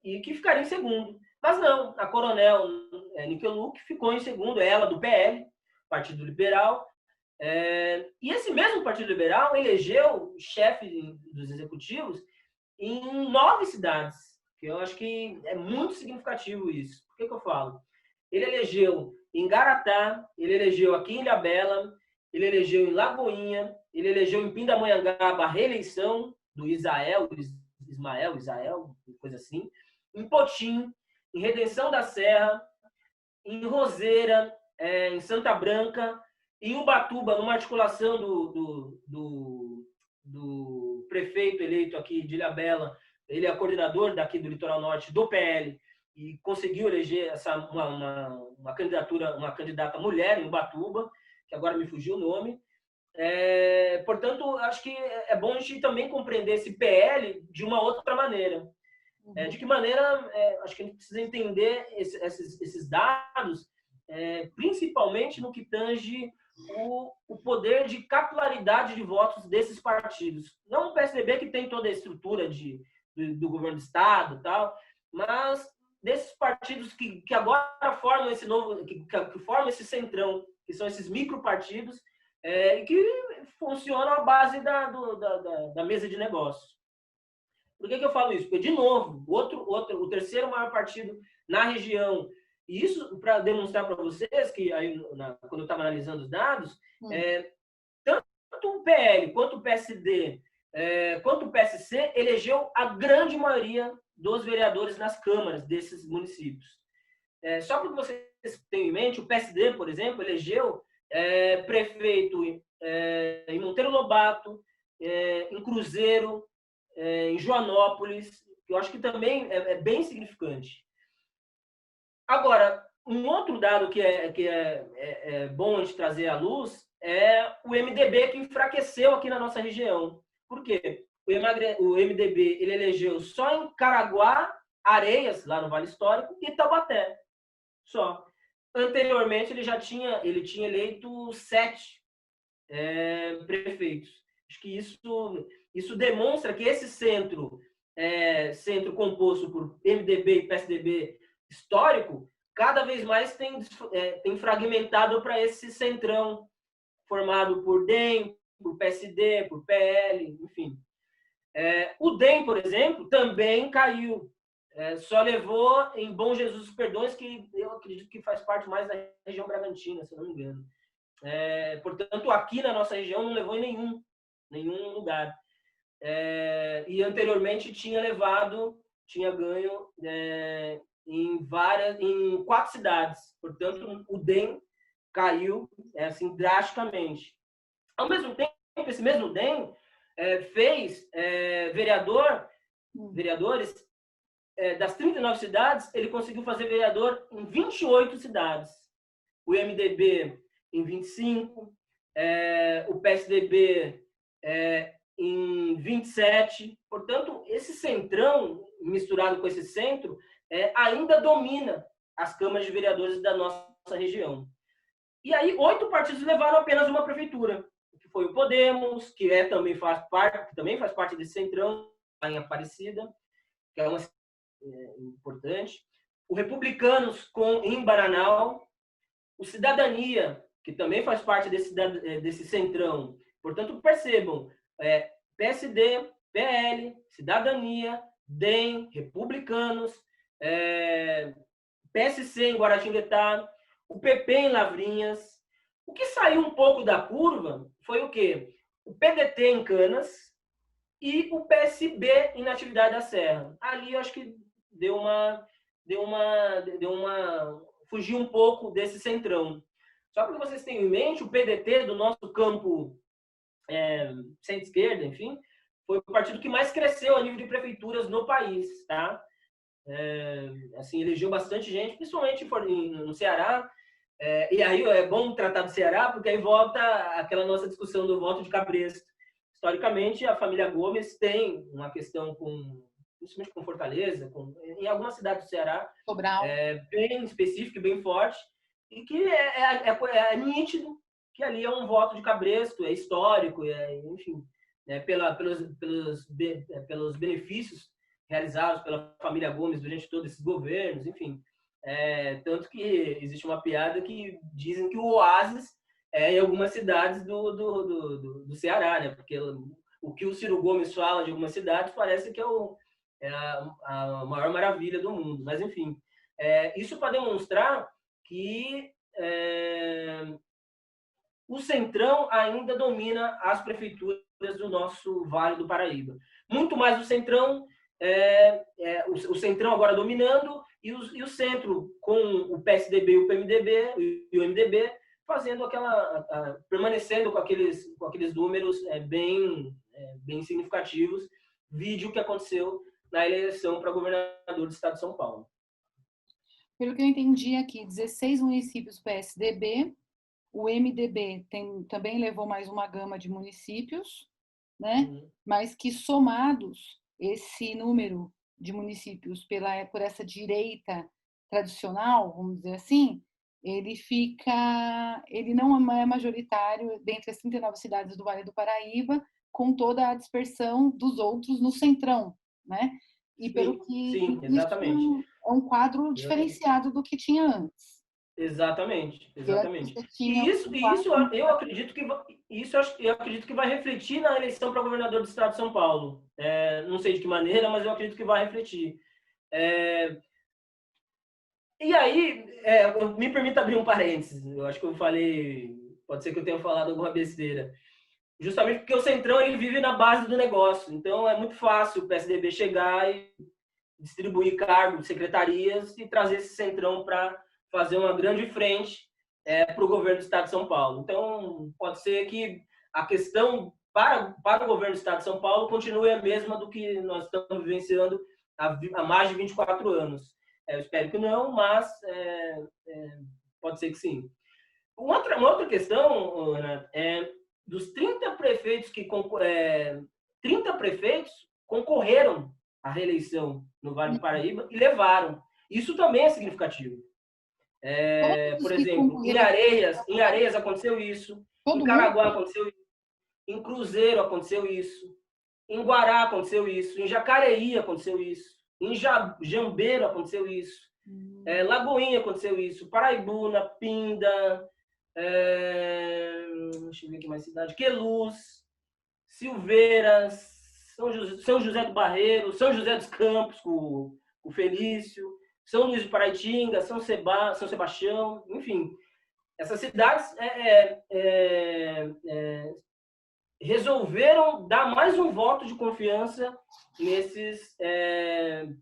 E que ficaria em segundo. Mas não, a Coronel Nickeluk ficou em segundo, ela do PL, Partido Liberal. E esse mesmo Partido Liberal elegeu chefe dos executivos em 9 cidades, que eu acho que é muito significativo isso. Por que eu falo? Ele elegeu em Garatá, ele elegeu aqui em Ilhabela, ele elegeu em Lagoinha, ele elegeu em Pindamonhangaba a reeleição do Ismael, coisa assim, em Potim, em Redenção da Serra, em Roseira, em Santa Branca, em Ubatuba, numa articulação do prefeito eleito aqui de Ilhabela, ele é coordenador daqui do Litoral Norte do PL, e conseguiu eleger uma candidata mulher em Ubatuba, que agora me fugiu o nome. Portanto, acho que é bom a gente também compreender esse PL de uma outra maneira. De que maneira, acho que a gente precisa entender esses dados, principalmente no que tange o poder de capilaridade de votos desses partidos. Não o PSDB, que tem toda a estrutura do governo do Estado e tal, mas desses partidos que agora formam esse novo, que formam esse centrão, que são esses micropartidos, e que funcionam à base da mesa de negócios. Por que eu falo isso? Porque, de novo, o terceiro maior partido na região, e isso para demonstrar para vocês que, aí, quando eu estava analisando os dados, tanto o PL, quanto o PSD, quanto o PSC, elegeu a grande maioria dos vereadores nas câmaras desses municípios. Só para que vocês tenham em mente, o PSD, por exemplo, elegeu prefeito em Monteiro Lobato, em Cruzeiro, em Joanópolis, que eu acho que também é bem significante. Agora, um outro dado que é bom a gente trazer à luz é o MDB, que enfraqueceu aqui na nossa região. Por quê? O MDB ele elegeu só em Caraguá, Areias, lá no Vale Histórico, e Taubaté. Só. Anteriormente, ele tinha eleito 7 prefeitos. Acho que isso demonstra que esse centro composto por MDB e PSDB histórico, cada vez mais tem fragmentado para esse centrão formado por DEM, por PSD, por PL, enfim. O DEM, por exemplo, também caiu. Só levou em Bom Jesus dos Perdões, que eu acredito que faz parte mais da região Bragantina, se eu não me engano. Portanto, aqui na nossa região não levou em nenhum lugar. E anteriormente tinha ganho em 4 cidades. Portanto, o DEM caiu assim drasticamente. Ao mesmo tempo, esse mesmo DEM fez vereadores das 39 cidades, ele conseguiu fazer vereador em 28 cidades. O MDB em 25, o PSDB em 27. Portanto, esse centrão, misturado com esse centro, ainda domina as câmaras de vereadores da nossa região. E aí, 8 partidos levaram apenas uma prefeitura, que foi o Podemos, que também faz parte desse centrão, em Aparecida, que é uma importante. O Republicanos em Bananal, o Cidadania, que também faz parte desse centrão. Portanto, percebam, PSD, PL, Cidadania, DEM, Republicanos, PSC em Guaratinguetá, o PP em Lavrinhas. O que saiu um pouco da curva foi o quê? O PDT em Canas e o PSB em Natividade da Serra. Ali eu acho que fugiu um pouco desse centrão. Só para que vocês tenham em mente, o PDT do nosso campo centro-esquerda, enfim, foi o partido que mais cresceu a nível de prefeituras no país, tá? Assim, elegeu bastante gente, principalmente no Ceará. E aí é bom tratar do Ceará, porque aí volta aquela nossa discussão do voto de Cabresto. Historicamente, a família Gomes tem uma questão principalmente com Fortaleza, em algumas cidades do Ceará, bem específica e bem forte, e que é nítido que ali é um voto de Cabresto, é histórico, enfim, pelos benefícios realizados pela família Gomes durante todos esses governos, enfim. Tanto que existe uma piada que dizem que o Oásis em algumas cidades do Ceará, né? Porque o que o Ciro Gomes fala de algumas cidades parece que é a maior maravilha do mundo. Mas, enfim, isso para demonstrar que o Centrão ainda domina as prefeituras do nosso Vale do Paraíba. Muito mais o Centrão, o Centrão agora dominando, e o Centro com o PSDB, o PMDB e o MDB fazendo permanecendo com aqueles números bem significativos, vídeo que aconteceu na eleição para governador do estado de São Paulo. Pelo que eu entendi aqui, 16 municípios PSDB, o MDB também levou mais uma gama de municípios, né? Mas que somados, esse número de municípios por essa direita tradicional, vamos dizer assim, ele não é majoritário dentre as 39 cidades do Vale do Paraíba, com toda a dispersão dos outros no centrão, né? E sim, exatamente. Isso é um quadro diferenciado do que tinha antes. Exatamente. E isso eu acredito que vai refletir na eleição para governador do estado de São Paulo. Não sei de que maneira, mas eu acredito que vai refletir. E aí, me permita abrir um parênteses. Eu acho que eu falei, pode ser que eu tenha falado alguma besteira. Justamente porque o Centrão ele vive na base do negócio. Então, é muito fácil o PSDB chegar e distribuir cargos, secretarias e trazer esse Centrão para fazer uma grande frente para o governo do Estado de São Paulo. Então, pode ser que a questão para o governo do Estado de São Paulo continue a mesma do que nós estamos vivenciando há mais de 24 anos. Eu espero que não, mas pode ser que sim. Uma outra questão, Renato, dos 30 prefeitos 30 prefeitos concorreram à reeleição no Vale do Paraíba e levaram. Isso também é significativo. Por exemplo, em Areias aconteceu isso, em Caraguá aconteceu isso, em Cruzeiro aconteceu isso, em Guará aconteceu isso, em Jacareí aconteceu isso, em Jambeiro aconteceu isso, Lagoinha aconteceu isso, Paraibuna, Pinda, deixa eu ver aqui mais cidade, Queluz, Silveiras, São José do Barreiro, São José dos Campos, com o Felício, São Luís do Paraitinga, São Sebastião, enfim. Essas cidades resolveram dar mais um voto de confiança nesses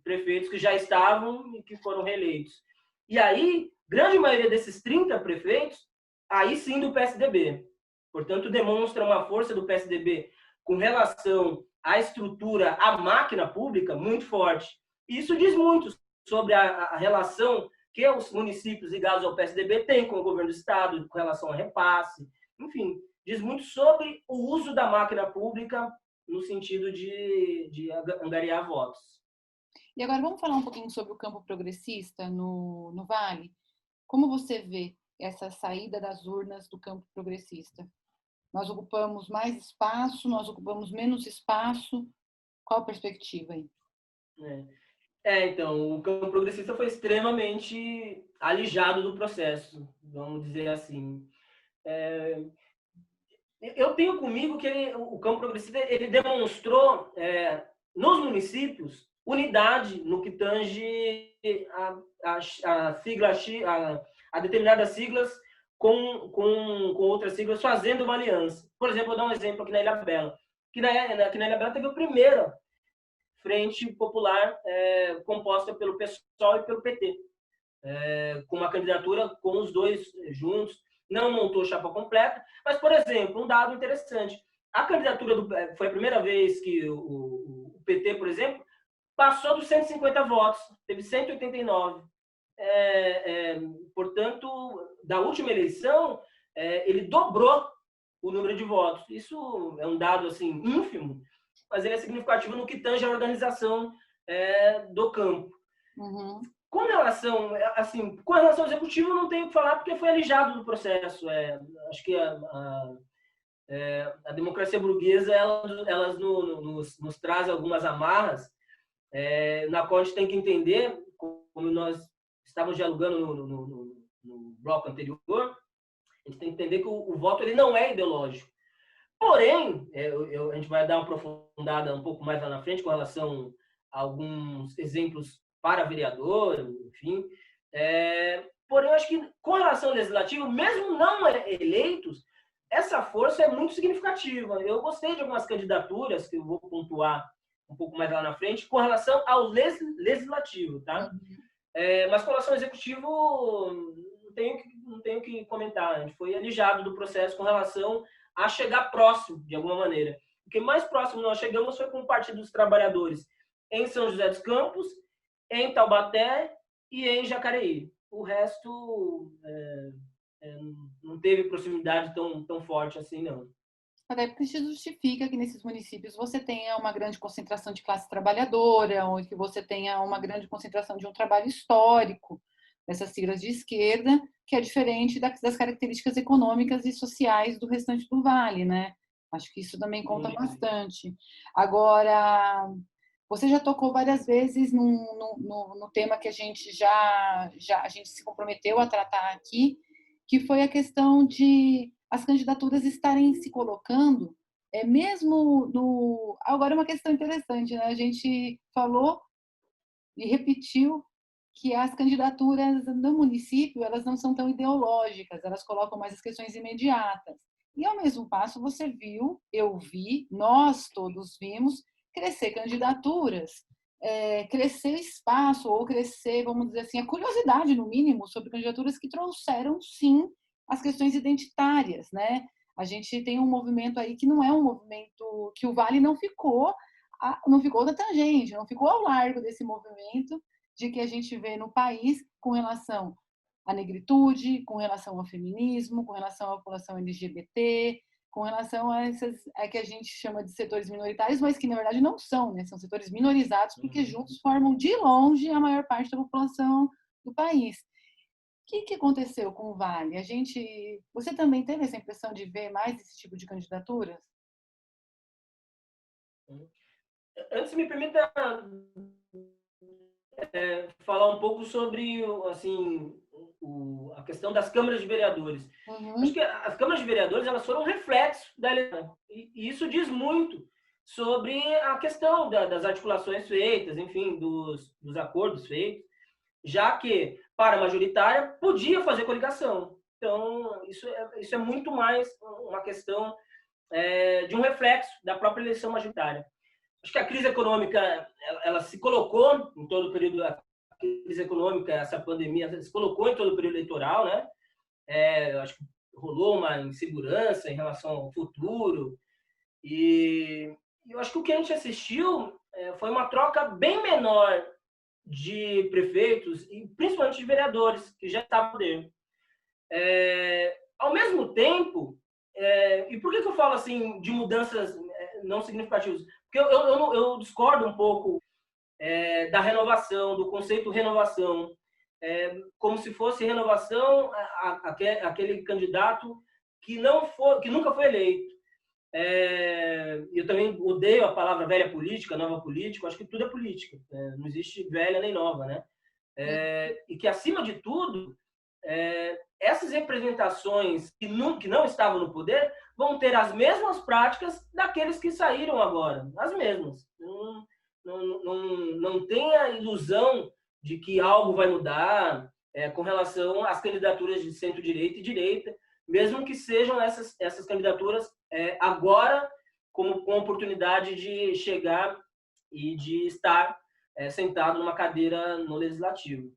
prefeitos que já estavam e que foram reeleitos. E aí, grande maioria desses 30 prefeitos, aí sim do PSDB. Portanto, demonstra uma força do PSDB com relação à estrutura, à máquina pública, muito forte. E isso diz muito sobre a relação que os municípios ligados ao PSDB têm com o governo do Estado, com relação a repasse, enfim, diz muito sobre o uso da máquina pública no sentido de angariar votos. E agora vamos falar um pouquinho sobre o campo progressista no Vale. Como você vê essa saída das urnas do campo progressista? Nós ocupamos mais espaço, nós ocupamos menos espaço? Qual a perspectiva aí? Então, o campo progressista foi extremamente alijado do processo, vamos dizer assim. Eu tenho comigo que o campo progressista ele demonstrou nos municípios unidade no que tange a sigla a determinadas siglas com outras siglas fazendo uma aliança. Por exemplo, vou dar um exemplo aqui na Ilha Bela. Aqui na Ilha Bela teve a primeira frente popular composta pelo PSOL e pelo PT, com uma candidatura com os dois juntos. Não montou chapa completa, mas, por exemplo, um dado interessante. A candidatura foi a primeira vez que o PT, por exemplo, passou dos 150 votos, teve 189. Portanto, da última eleição, ele dobrou o número de votos. Isso é um dado assim ínfimo, mas ele é significativo no que tange a organização do campo. Uhum. Com relação ao executivo, não tenho o que falar porque foi alijado do processo. Acho que a democracia burguesa elas nos traz algumas amarras na qual a gente tem que entender, como nós estávamos dialogando no bloco anterior, a gente tem que entender que o voto ele não é ideológico. Porém, a gente vai dar uma aprofundada um pouco mais lá na frente com relação a alguns exemplos para vereador, enfim. Porém, eu acho que com relação ao legislativo, mesmo não eleitos, essa força é muito significativa. Eu gostei de algumas candidaturas, que eu vou pontuar um pouco mais lá na frente, com relação ao legislativo, tá? Mas com relação ao executivo, não tenho que comentar. A gente foi alijado do processo com relação a chegar próximo, de alguma maneira. O que mais próximo nós chegamos foi com o Partido dos Trabalhadores em São José dos Campos, em Taubaté e em Jacareí. O resto não teve proximidade tão forte assim, não. Até porque se justifica que nesses municípios você tenha uma grande concentração de classe trabalhadora, ou que você tenha uma grande concentração de um trabalho histórico, dessas siglas de esquerda, que é diferente das características econômicas e sociais do restante do Vale, né? Acho que isso também conta bastante. Agora, você já tocou várias vezes no tema que a gente a gente se comprometeu a tratar aqui, que foi a questão de as candidaturas estarem se colocando, mesmo no... Agora, uma questão interessante, né? A gente falou e repetiu que as candidaturas no município, elas não são tão ideológicas, elas colocam mais as questões imediatas. E, ao mesmo passo, você viu, eu vi, nós todos vimos, crescer candidaturas crescer espaço ou crescer, vamos dizer assim, a curiosidade, no mínimo, sobre candidaturas que trouxeram, sim, as questões identitárias, né? A gente tem um movimento aí que não é um movimento que o Vale não ficou da tangente, não ficou ao largo desse movimento de que a gente vê no país com relação à negritude, com relação ao feminismo, com relação à população LGBT, com relação a essas que a gente chama de setores minoritários, mas que na verdade não são, né? São setores minorizados porque juntos formam de longe a maior parte da população do país. O que aconteceu com o Vale? Você também teve essa impressão de ver mais esse tipo de candidaturas? Antes, me permita falar um pouco sobre assim, a questão das câmaras de vereadores. Acho que as câmaras de vereadores elas foram um reflexo da eleição. E isso diz muito sobre a questão das articulações feitas, enfim, dos acordos feitos, já que, para a majoritária, podia fazer coligação. Então, isso é muito mais uma questão de um reflexo da própria eleição majoritária. Acho que a crise econômica, ela se colocou em todo o período da crise econômica, essa pandemia, se colocou em todo o período eleitoral, né? Eu acho que rolou uma insegurança em relação ao futuro. E eu acho que o que a gente assistiu foi uma troca bem menor de prefeitos e principalmente de vereadores que já estavam dentro. Ao mesmo tempo, e por que eu falo assim de mudanças não significativas? Porque eu discordo um pouco da renovação, do conceito renovação, como se fosse renovação aquele candidato que nunca foi eleito. Eu também odeio a palavra velha política, nova política. Acho que tudo é política, não existe velha nem nova, né? E que acima de tudo essas representações que não estavam no poder vão ter as mesmas práticas daqueles que saíram agora, as mesmas. Não tenha ilusão de que algo vai mudar com relação às candidaturas de centro-direita e direita, mesmo que sejam essas candidaturas agora com oportunidade de chegar e de estar sentado numa cadeira no Legislativo.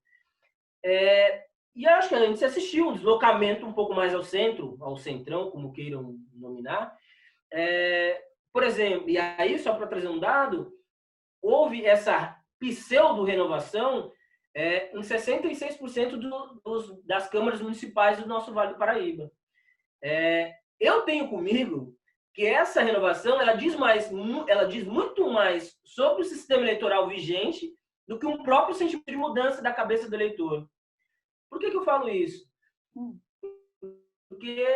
E acho que a gente assistiu um deslocamento um pouco mais ao centro, ao centrão, como queiram nominar. Por exemplo, e aí, só para trazer um dado, houve essa pseudo-renovação em 66% das câmaras municipais do nosso Vale do Paraíba. Eu tenho comigo que essa renovação ela diz muito mais sobre o sistema eleitoral vigente do que um próprio sentimento de mudança da cabeça do eleitor. Por que eu falo isso? Porque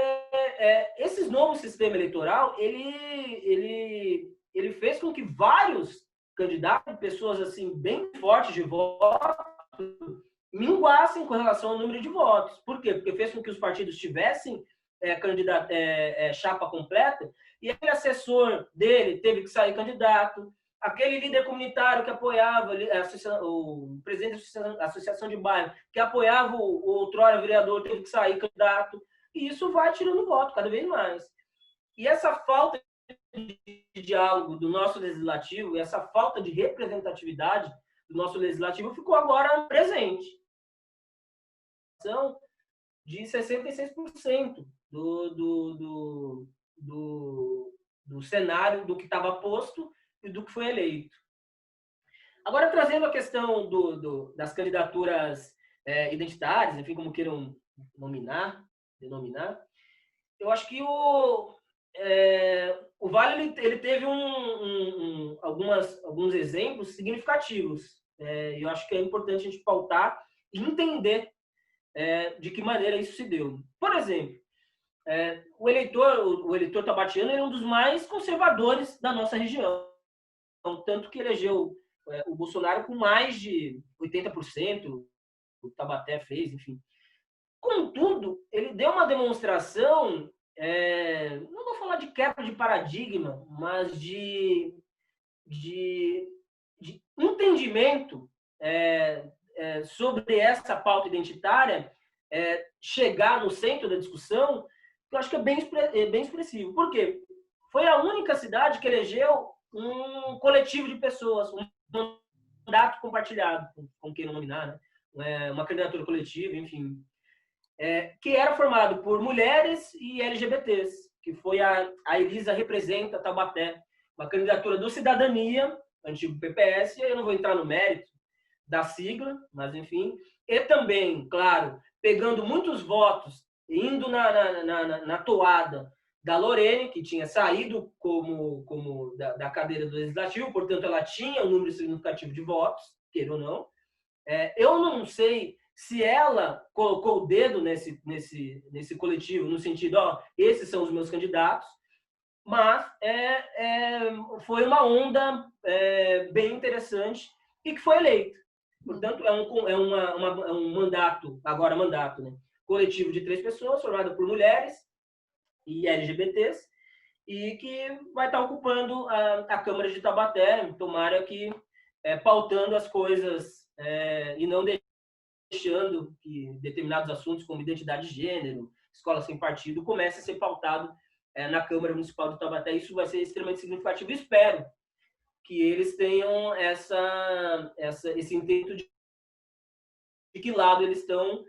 esse novo sistema eleitoral ele fez com que vários candidatos, pessoas assim bem fortes de voto, minguassem com relação ao número de votos. Por quê? Porque fez com que os partidos tivessem chapa completa e aquele assessor dele teve que sair candidato, aquele líder comunitário que apoiava, o presidente da associação de bairro, que apoiava o outrora vereador, teve que sair candidato, e isso vai tirando voto cada vez mais. E essa falta de diálogo do nosso legislativo, essa falta de representatividade do nosso legislativo ficou agora presente. São de 66% do cenário do que estava posto e do que foi eleito. Agora, trazendo a questão das candidaturas identitárias, enfim, como queiram denominar, eu acho que o Vale ele teve alguns exemplos significativos. Eu acho que é importante a gente pautar e entender de que maneira isso se deu. Por exemplo, o eleitor tabatiano é um dos mais conservadores da nossa região. Tanto que elegeu o Bolsonaro com mais de 80%, o Taubaté fez, enfim. Contudo, ele deu uma demonstração, não vou falar de quebra de paradigma, mas de entendimento sobre essa pauta identitária, chegar no centro da discussão, que eu acho que é bem expressivo. Por quê? Foi a única cidade que elegeu um coletivo de pessoas, uma mandato compartilhado, com quem não nominar, né? Uma candidatura coletiva, enfim, que era formado por mulheres e LGBTs, que foi a Elisa Representa Taubaté, uma candidatura do Cidadania, antigo PPS, eu não vou entrar no mérito da sigla, mas enfim, e também, claro, pegando muitos votos, indo na toada da Lorene, que tinha saído como da cadeira do Legislativo, portanto, ela tinha um número significativo de votos, queira ou não. Eu não sei se ela colocou o dedo nesse coletivo, no sentido, ó, esses são os meus candidatos, mas foi uma onda bem interessante e que foi eleito. Portanto, é um mandato, agora mandato, né, coletivo de 3 pessoas, formado por mulheres e LGBTs, e que vai estar ocupando a Câmara de Taubaté, tomara que pautando as coisas e não deixando que determinados assuntos como identidade de gênero, escola sem partido, comece a ser pautado na Câmara Municipal de Taubaté. Isso vai ser extremamente significativo. Espero que eles tenham esse intento de que lado eles estão,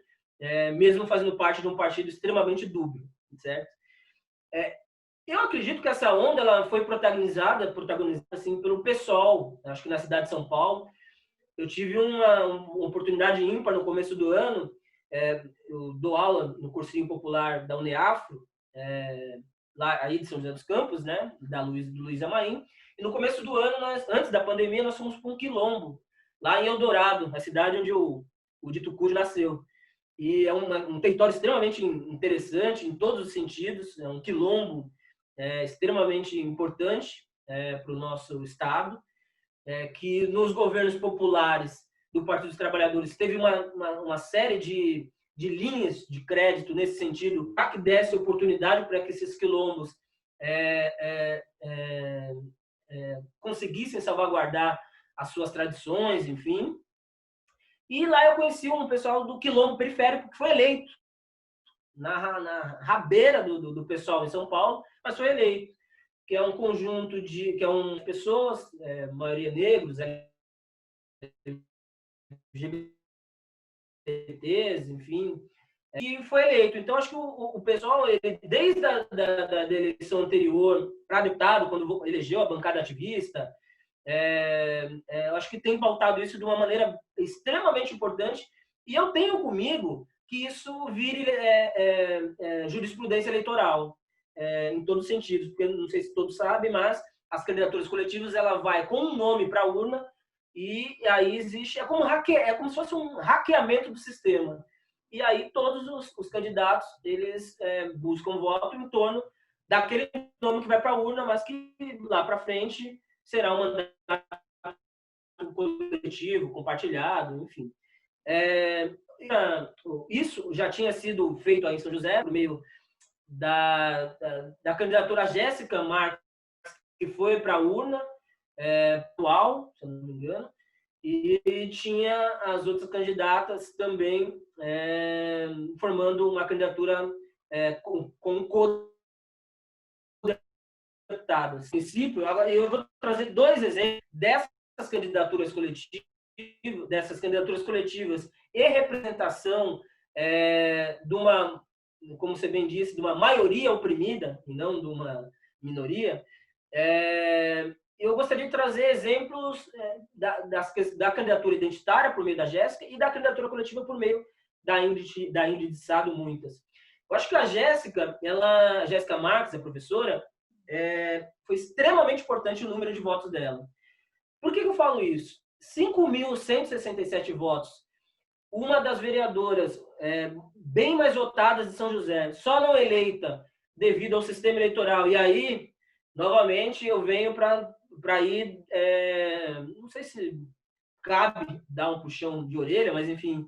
mesmo fazendo parte de um partido extremamente dúbio, certo? Eu acredito que essa onda ela foi protagonizada assim, pelo PSOL, acho que na cidade de São Paulo. Eu tive uma oportunidade ímpar no começo do ano. Eu dou aula no cursinho popular da Uneafro, lá aí de São José dos Campos, né, da Luiz Amarim. E no começo do ano, antes da pandemia, nós fomos para um quilombo, lá em Eldorado, a cidade onde o dito Cujo nasceu. E é um território extremamente interessante em todos os sentidos, é um quilombo extremamente importante para o nosso estado, que nos governos populares do Partido dos Trabalhadores teve uma série de linhas de crédito nesse sentido, para que desse oportunidade para que esses quilombos conseguissem salvaguardar as suas tradições, enfim. E lá eu conheci um pessoal do quilombo periférico que foi eleito na rabeira do pessoal em São Paulo, mas foi eleito, que é um conjunto de pessoas, maioria negros, LGBTs, enfim, e foi eleito. Então, acho que o pessoal, desde da eleição anterior para deputado, quando elegeu a bancada ativista, eu acho que tem pautado isso de uma maneira extremamente importante, e eu tenho comigo que isso vire jurisprudência eleitoral, em todos os sentidos, porque não sei se todos sabem, mas as candidaturas coletivas ela vai com um nome para a urna, e aí existe, é como se fosse um hackeamento do sistema. E aí todos os candidatos eles buscam voto em torno daquele nome que vai para a urna, mas que lá para frente será um mandato coletivo, compartilhado, enfim. Isso já tinha sido feito aí em São José, por meio da candidatura Jéssica Marques, que foi para a urna, atual, se eu não me engano, e tinha as outras candidatas também formando uma candidatura com co-deputadas. No princípio, eu vou trazer 2 exemplos dessas candidaturas coletivas e representação de uma, como você bem disse, de uma maioria oprimida, e não de uma minoria. Eu gostaria de trazer exemplos da candidatura identitária por meio da Jéssica e da candidatura coletiva por meio da Ingrid Sado Muitas. Eu acho que a Jéssica Marques, a professora, foi extremamente importante o número de votos dela. Por que eu falo isso? 5.167 votos. Uma das vereadoras bem mais votadas de São José, só não eleita devido ao sistema eleitoral. E aí, novamente, eu venho para ir, não sei se cabe dar um puxão de orelha, mas, enfim,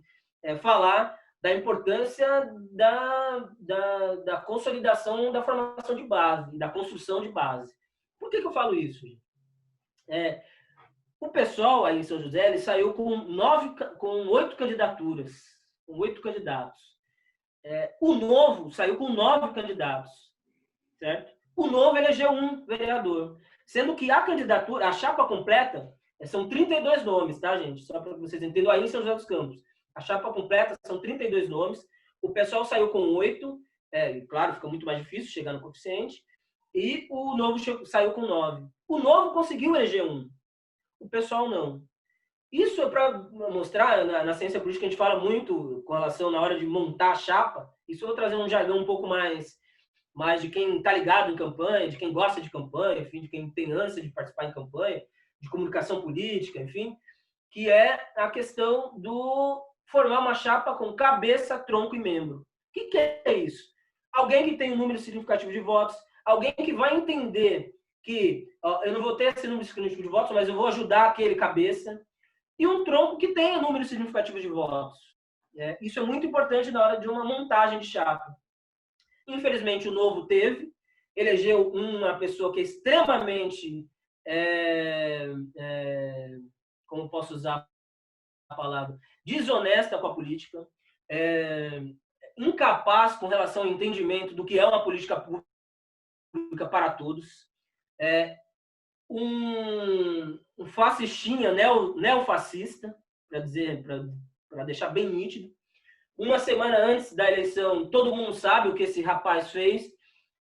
falar da importância da consolidação da formação de base, da construção de base. Por que eu falo isso? O pessoal aí em São José ele saiu com 8 candidaturas, com 8 candidatos. O Novo saiu com 9 candidatos, certo? O Novo elegeu um vereador, sendo que a candidatura, a chapa completa, São 32 nomes, tá, gente? Só para vocês entendam, aí em São José dos Campos. A chapa completa são 32 nomes. O pessoal saiu com 8. Claro, fica muito mais difícil chegar no coeficiente. E o Novo saiu com 9. O Novo conseguiu eleger 1. O pessoal não. Isso é para mostrar, na ciência política a gente fala muito com relação na hora de montar a chapa. Isso eu vou trazer um jargão um pouco mais de quem está ligado em campanha, de quem gosta de campanha, enfim, de quem tem ânsia de participar em campanha, de comunicação política, enfim, que é a questão do formar uma chapa com cabeça, tronco e membro. O que é isso? Alguém que tem um número significativo de votos, alguém que vai entender que eu não vou ter esse número significativo de votos, mas eu vou ajudar aquele cabeça, e um tronco que tenha número significativo de votos. Isso é muito importante na hora de uma montagem de chapa. Infelizmente, o Novo elegeu uma pessoa que é extremamente, como posso usar a palavra, desonesta com a política, incapaz com relação ao entendimento do que é uma política pública para todos, um fascistinha, neofascista, para deixar bem nítido. Uma semana antes da eleição, todo mundo sabe o que esse rapaz fez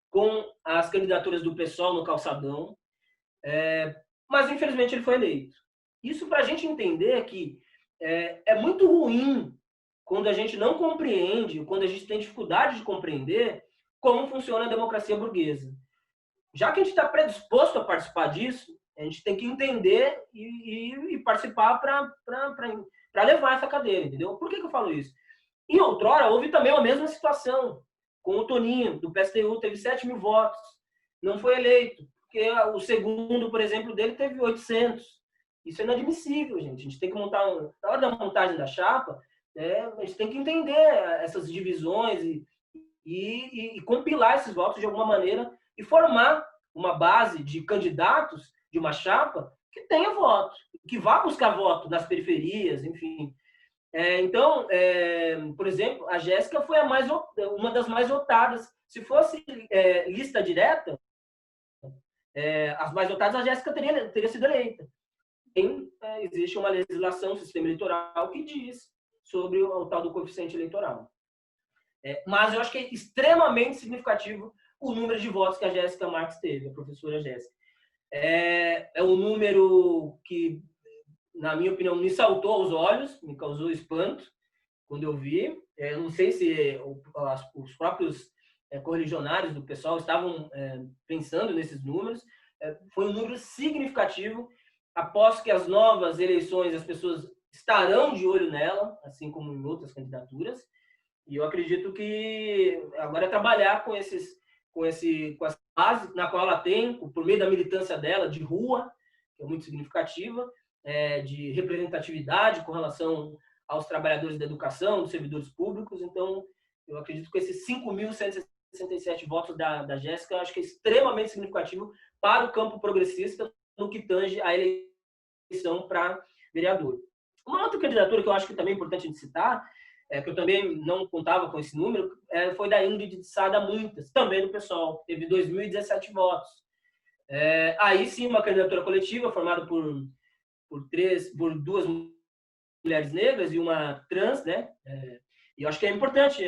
com as candidaturas do PSOL no calçadão, mas infelizmente ele foi eleito. Isso para a gente entender que é muito ruim quando a gente não compreende, quando a gente tem dificuldade de compreender como funciona a democracia burguesa. Já que a gente está predisposto a participar disso, a gente tem que entender e participar para levar essa cadeira, entendeu? Por que eu falo isso? Em outrora, houve também a mesma situação com o Toninho, do PSTU, teve 7 mil votos, não foi eleito, porque o segundo, por exemplo, dele teve 800. Isso é inadmissível, gente. A gente tem que montar, na hora da montagem da chapa, a gente tem que entender essas divisões e compilar esses votos de alguma maneira e formar uma base de candidatos de uma chapa que tenha voto, que vá buscar voto nas periferias, enfim. Então, por exemplo, a Jéssica foi uma das mais votadas. Se fosse lista direta, as mais votadas, a Jéssica teria sido eleita. Existe uma legislação, um sistema eleitoral que diz sobre o tal do coeficiente eleitoral. Mas eu acho que é extremamente significativo o número de votos que a Jéssica Marques teve, a professora Jéssica. É um número que, na minha opinião, me saltou aos olhos, me causou espanto quando eu vi. Não sei se os próprios correligionários do pessoal estavam pensando nesses números. Foi um número significativo. Aposto que as novas eleições, as pessoas estarão de olho nela, assim como em outras candidaturas. E eu acredito que agora é trabalhar com essa base na qual ela tem, por meio da militância dela, de rua, que é muito significativa, de representatividade com relação aos trabalhadores da educação, dos servidores públicos. Então, eu acredito que esses 5.167 votos da Jéssica, acho que é extremamente significativo para o campo progressista no que tange a eleição para vereador. Uma outra candidatura que eu acho que também é importante de citar, que eu também não contava com esse número, foi da Ingrid de Sada Muitas, também do PSOL, teve 2.017 votos. Aí sim, uma candidatura coletiva formada por duas mulheres negras e uma trans, né? E eu acho que é importante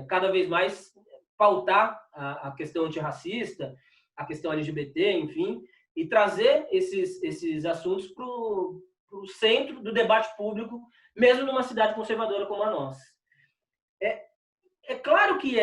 cada vez mais pautar a questão antirracista, a questão LGBT, enfim, e trazer esses assuntos para o centro do debate público, mesmo numa cidade conservadora como a nossa. É claro que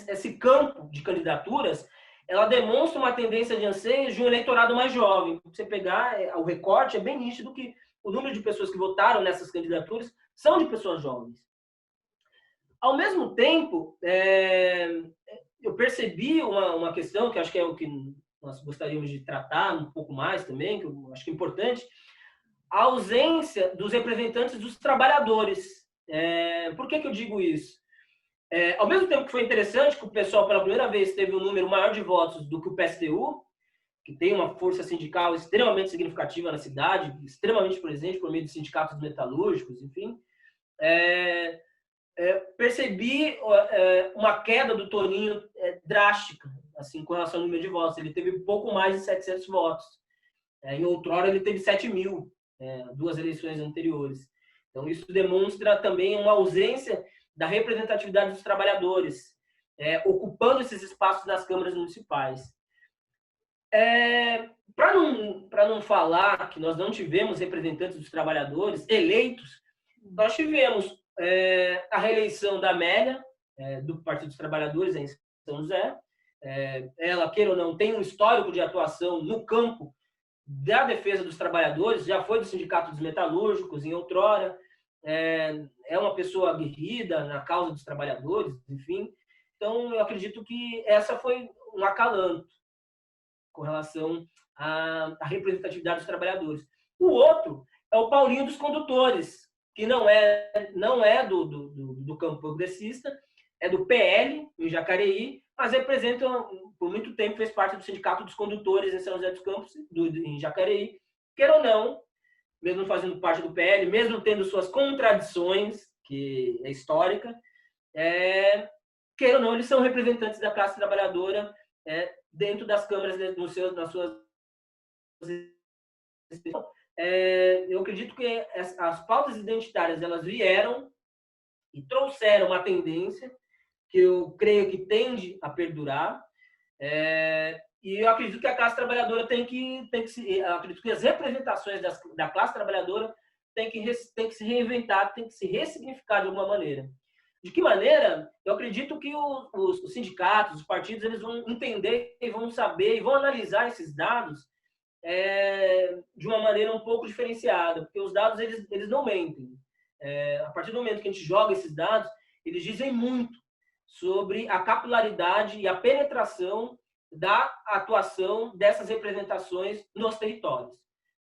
esse campo de candidaturas, ela demonstra uma tendência de anseios de um eleitorado mais jovem. Você pegar o recorte, é bem nítido que o número de pessoas que votaram nessas candidaturas são de pessoas jovens. Ao mesmo tempo, eu percebi uma questão que acho que é o que nós gostaríamos de tratar um pouco mais também, que eu acho que é importante, a ausência dos representantes dos trabalhadores. Por que eu digo isso? Ao mesmo tempo que foi interessante que o pessoal, pela primeira vez, teve um número maior de votos do que o PSTU, que tem uma força sindical extremamente significativa na cidade, extremamente presente por meio de sindicatos metalúrgicos, enfim, percebi uma queda do Toninho drástica. assim, com relação ao número de votos. Ele teve pouco mais de 700 votos. Em outrora, ele teve 7.000, 2 eleições anteriores. Então, isso demonstra também uma ausência da representatividade dos trabalhadores, ocupando esses espaços nas câmaras municipais. Para não falar que nós não tivemos representantes dos trabalhadores eleitos, nós tivemos a reeleição da Amélia, do Partido dos Trabalhadores, em São José. Ela, queira ou não, tem um histórico de atuação no campo da defesa dos trabalhadores, já foi do Sindicato dos Metalúrgicos, em outrora, é uma pessoa aguerrida na causa dos trabalhadores, enfim. Então, eu acredito que essa foi um acalanto com relação à representatividade dos trabalhadores. O outro é o Paulinho dos Condutores, que não é do campo progressista, é do PL, em Jacareí, mas representa, por muito tempo, fez parte do Sindicato dos Condutores em São José dos Campos, em Jacareí. Queira ou não, mesmo fazendo parte do PL, mesmo tendo suas contradições, que é histórica, queira ou não, eles são representantes da classe trabalhadora dentro das câmaras, nas suas... eu acredito que as pautas identitárias, elas vieram e trouxeram uma tendência que eu creio que tende a perdurar, e eu acredito que a classe trabalhadora tem que eu acredito que as representações da classe trabalhadora tem que se reinventar, tem que se ressignificar de alguma maneira. De que maneira? Eu acredito que os sindicatos, os partidos, eles vão entender, vão saber e vão analisar esses dados de uma maneira um pouco diferenciada, porque os dados eles não mentem. A partir do momento que a gente joga esses dados, eles dizem muito sobre a capilaridade e a penetração da atuação dessas representações nos territórios.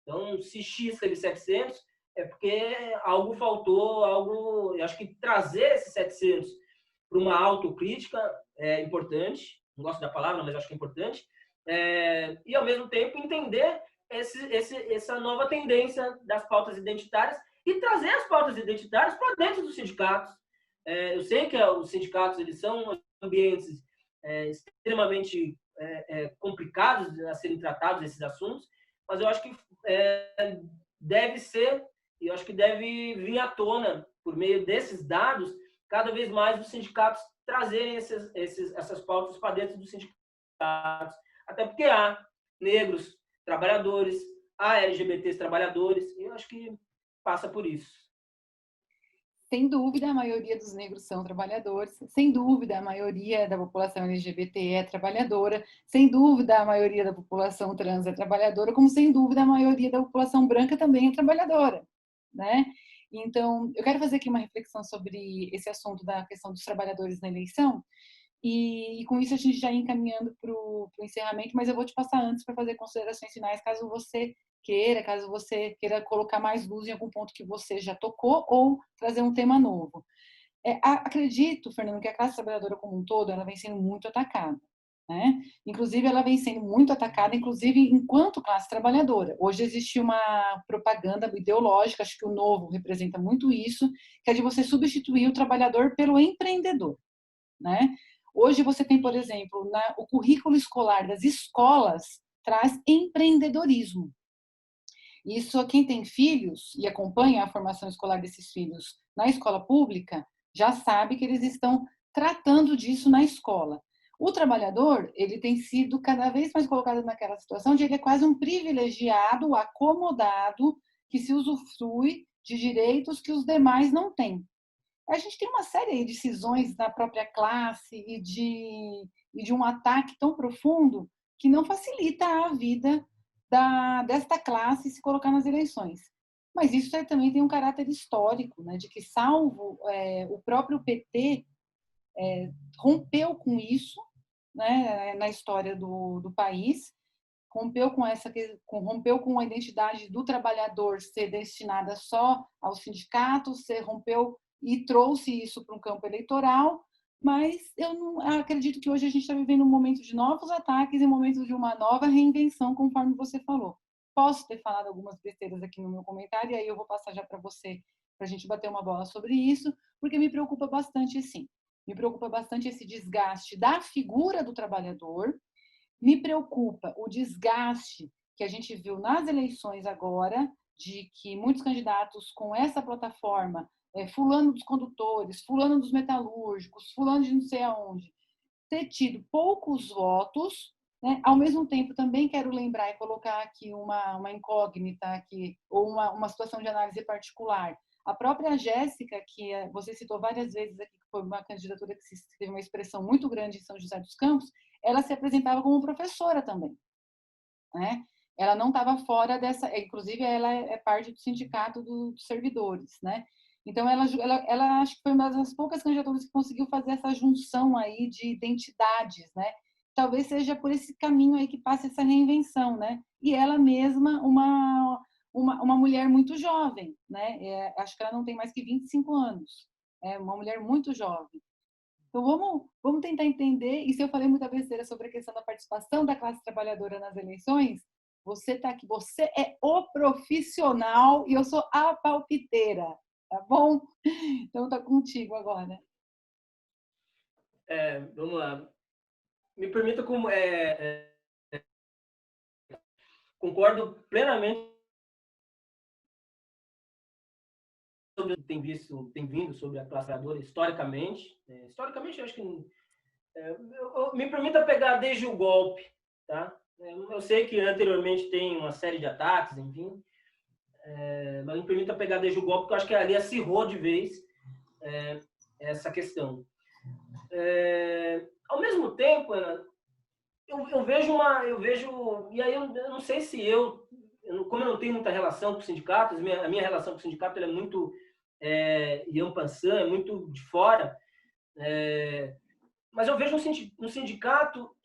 Então, se X teve 700, é porque algo faltou, eu acho que trazer esses 700 para uma autocrítica é importante, não gosto da palavra, mas acho que é importante, e, ao mesmo tempo, entender essa nova tendência das pautas identitárias e trazer as pautas identitárias para dentro dos sindicatos. Eu sei que os sindicatos eles são ambientes extremamente complicados a serem tratados esses assuntos, mas eu acho que deve ser, e eu acho que deve vir à tona, por meio desses dados, cada vez mais os sindicatos trazerem essas pautas para dentro dos sindicatos. Até porque há negros trabalhadores, há LGBTs trabalhadores, e eu acho que passa por isso. Sem dúvida, a maioria dos negros são trabalhadores, sem dúvida, a maioria da população LGBT é trabalhadora, sem dúvida, a maioria da população trans é trabalhadora, como sem dúvida a maioria da população branca também é trabalhadora, né? Então, eu quero fazer aqui uma reflexão sobre esse assunto da questão dos trabalhadores na eleição, e com isso a gente já ia encaminhando para o encerramento, mas eu vou te passar antes para fazer considerações finais, caso você queira colocar mais luz em algum ponto que você já tocou ou trazer um tema novo. Acredito, Fernando, que a classe trabalhadora como um todo, ela vem sendo muito atacada, né? Inclusive, ela vem sendo muito atacada, inclusive, enquanto classe trabalhadora. Hoje existe uma propaganda ideológica, acho que o Novo representa muito isso, que é de você substituir o trabalhador pelo empreendedor, né? Hoje você tem, por exemplo, o currículo escolar das escolas traz empreendedorismo. Isso, quem tem filhos e acompanha a formação escolar desses filhos na escola pública, já sabe que eles estão tratando disso na escola. O trabalhador, ele tem sido cada vez mais colocado naquela situação de ele é quase um privilegiado, acomodado, que se usufrui de direitos que os demais não têm. A gente tem uma série de cisões da própria classe e de um ataque tão profundo que não facilita a vida desta classe se colocar nas eleições. Mas isso também tem um caráter histórico, né, de que, salvo o próprio PT rompeu com isso, né, na história do país, rompeu com a identidade do trabalhador ser destinada só aos sindicatos, rompeu e trouxe isso para um campo eleitoral, mas eu não acredito que hoje a gente está vivendo um momento de novos ataques e um momento de uma nova reinvenção, conforme você falou. Posso ter falado algumas besteiras aqui no meu comentário, e aí eu vou passar já para você, para a gente bater uma bola sobre isso, porque me preocupa bastante, sim. Me preocupa bastante esse desgaste da figura do trabalhador. Me preocupa o desgaste que a gente viu nas eleições agora, de que muitos candidatos com essa plataforma, fulano dos condutores, fulano dos metalúrgicos, fulano de não sei aonde, ter tido poucos votos, né? Ao mesmo tempo, também quero lembrar e colocar aqui uma incógnita, aqui, ou uma situação de análise particular. A própria Jéssica, que você citou várias vezes aqui, que foi uma candidatura que teve uma expressão muito grande em São José dos Campos, ela se apresentava como professora também, né? Ela não estava fora dessa, inclusive ela é parte do sindicato dos servidores, né? Então ela acho que foi uma das poucas candidaturas que conseguiu fazer essa junção aí de identidades, né? Talvez seja por esse caminho aí que passa essa reinvenção, né? E ela mesma uma mulher muito jovem, né? Acho que ela não tem mais que 25 anos, é uma mulher muito jovem. Então, vamos tentar entender, e se eu falei muita besteira sobre a questão da participação da classe trabalhadora nas eleições, você está aqui, você é o profissional e eu sou a palpiteira, tá bom? Então, está contigo agora. Vamos lá. Me permita, concordo plenamente sobre o que tem vindo sobre a classe trabalhadora historicamente. Historicamente, eu acho que me permita pegar desde o golpe, tá? Eu sei que anteriormente tem uma série de ataques, enfim, mas me permita pegar desde o golpe, porque eu acho que ali acirrou de vez essa questão. Ao mesmo tempo, Ana, eu vejo e aí eu não sei se como eu não tenho muita relação com sindicatos, a minha relação com o sindicato é muito Yampansan, é muito de fora, mas eu vejo um sindicato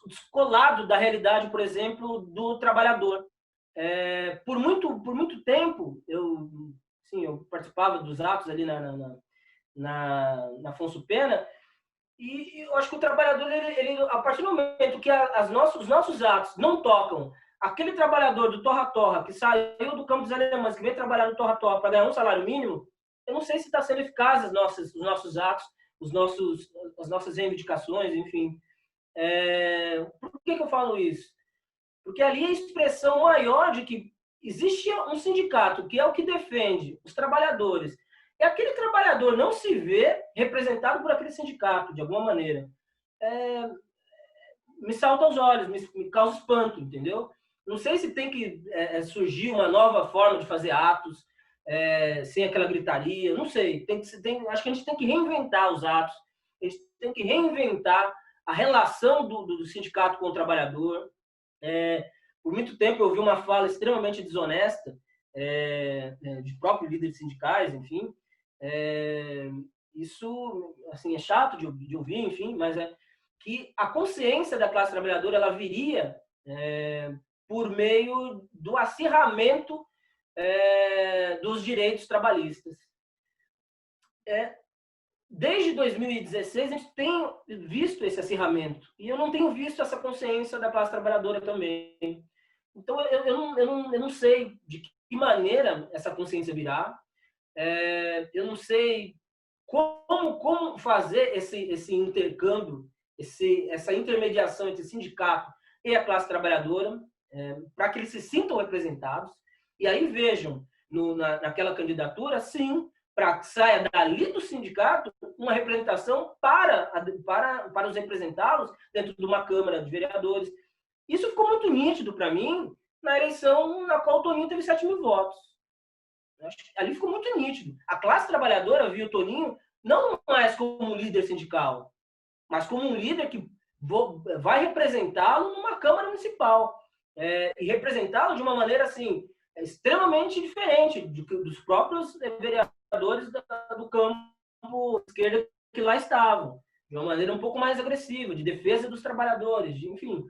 descolado da realidade, por exemplo, do trabalhador. Por muito tempo, eu participava dos atos ali na Afonso Pena, e eu acho que o trabalhador, ele a partir do momento que os nossos atos não tocam aquele trabalhador do torra-torra que saiu do campo dos alemães, que veio trabalhar no torra-torra para ganhar um salário mínimo, eu não sei se está sendo eficaz os nossos atos, as nossas reivindicações, enfim. Por que eu falo isso? Porque ali é a expressão maior de que existe um sindicato que é o que defende os trabalhadores. E aquele trabalhador não se vê representado por aquele sindicato, de alguma maneira. Me salta aos olhos, me causa espanto, entendeu? Não sei se tem que surgir uma nova forma de fazer atos, sem aquela gritaria, não sei. Acho que a gente tem que reinventar os atos, a gente tem que reinventar a relação do sindicato com o trabalhador. Por muito tempo eu ouvi uma fala extremamente desonesta de próprios líderes sindicais, enfim. Isso assim, é chato de ouvir, enfim, mas que a consciência da classe trabalhadora ela viria por meio do acirramento dos direitos trabalhistas. Desde 2016, a gente tem visto esse acirramento, e eu não tenho visto essa consciência da classe trabalhadora também. Então, eu não sei de que maneira essa consciência virá, eu não sei como fazer esse intercâmbio, essa intermediação entre sindicato e a classe trabalhadora, para que eles se sintam representados, e aí vejam naquela candidatura, sim, para que saia dali do sindicato uma representação para os representá-los dentro de uma Câmara de Vereadores. Isso ficou muito nítido para mim na eleição na qual o Toninho teve 7.000 votos. Ali ficou muito nítido. A classe trabalhadora viu o Toninho não mais como um líder sindical, mas como um líder que vai representá-lo numa Câmara Municipal. E representá-lo de uma maneira assim, extremamente diferente dos próprios vereadores do campo esquerdo que lá estavam, de uma maneira um pouco mais agressiva, de defesa dos trabalhadores, enfim.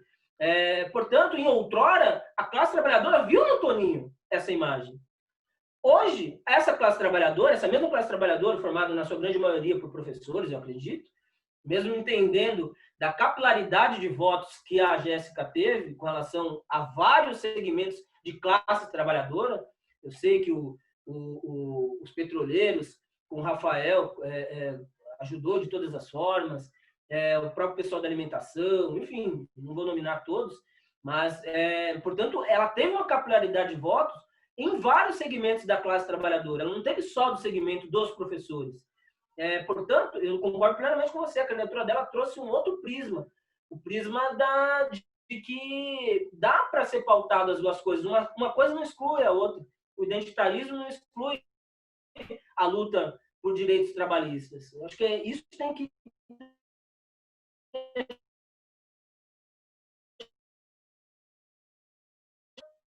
Portanto, em outrora, a classe trabalhadora viu no Toninho essa imagem. Hoje, essa mesma classe trabalhadora, formada na sua grande maioria por professores, eu acredito, mesmo entendendo da capilaridade de votos que a Jéssica teve com relação a vários segmentos de classe trabalhadora, eu sei que os petroleiros, com o Rafael, ajudou de todas as formas, o próprio pessoal da alimentação, enfim, não vou nominar todos, mas, portanto, ela teve uma capilaridade de votos em vários segmentos da classe trabalhadora, ela não teve só do segmento dos professores. Portanto, eu concordo plenamente com você, a candidatura dela trouxe um outro prisma, o prisma de que dá para ser pautado as duas coisas, uma coisa não exclui a outra, o identitarismo não exclui a luta por direitos trabalhistas. Eu acho que isso tem que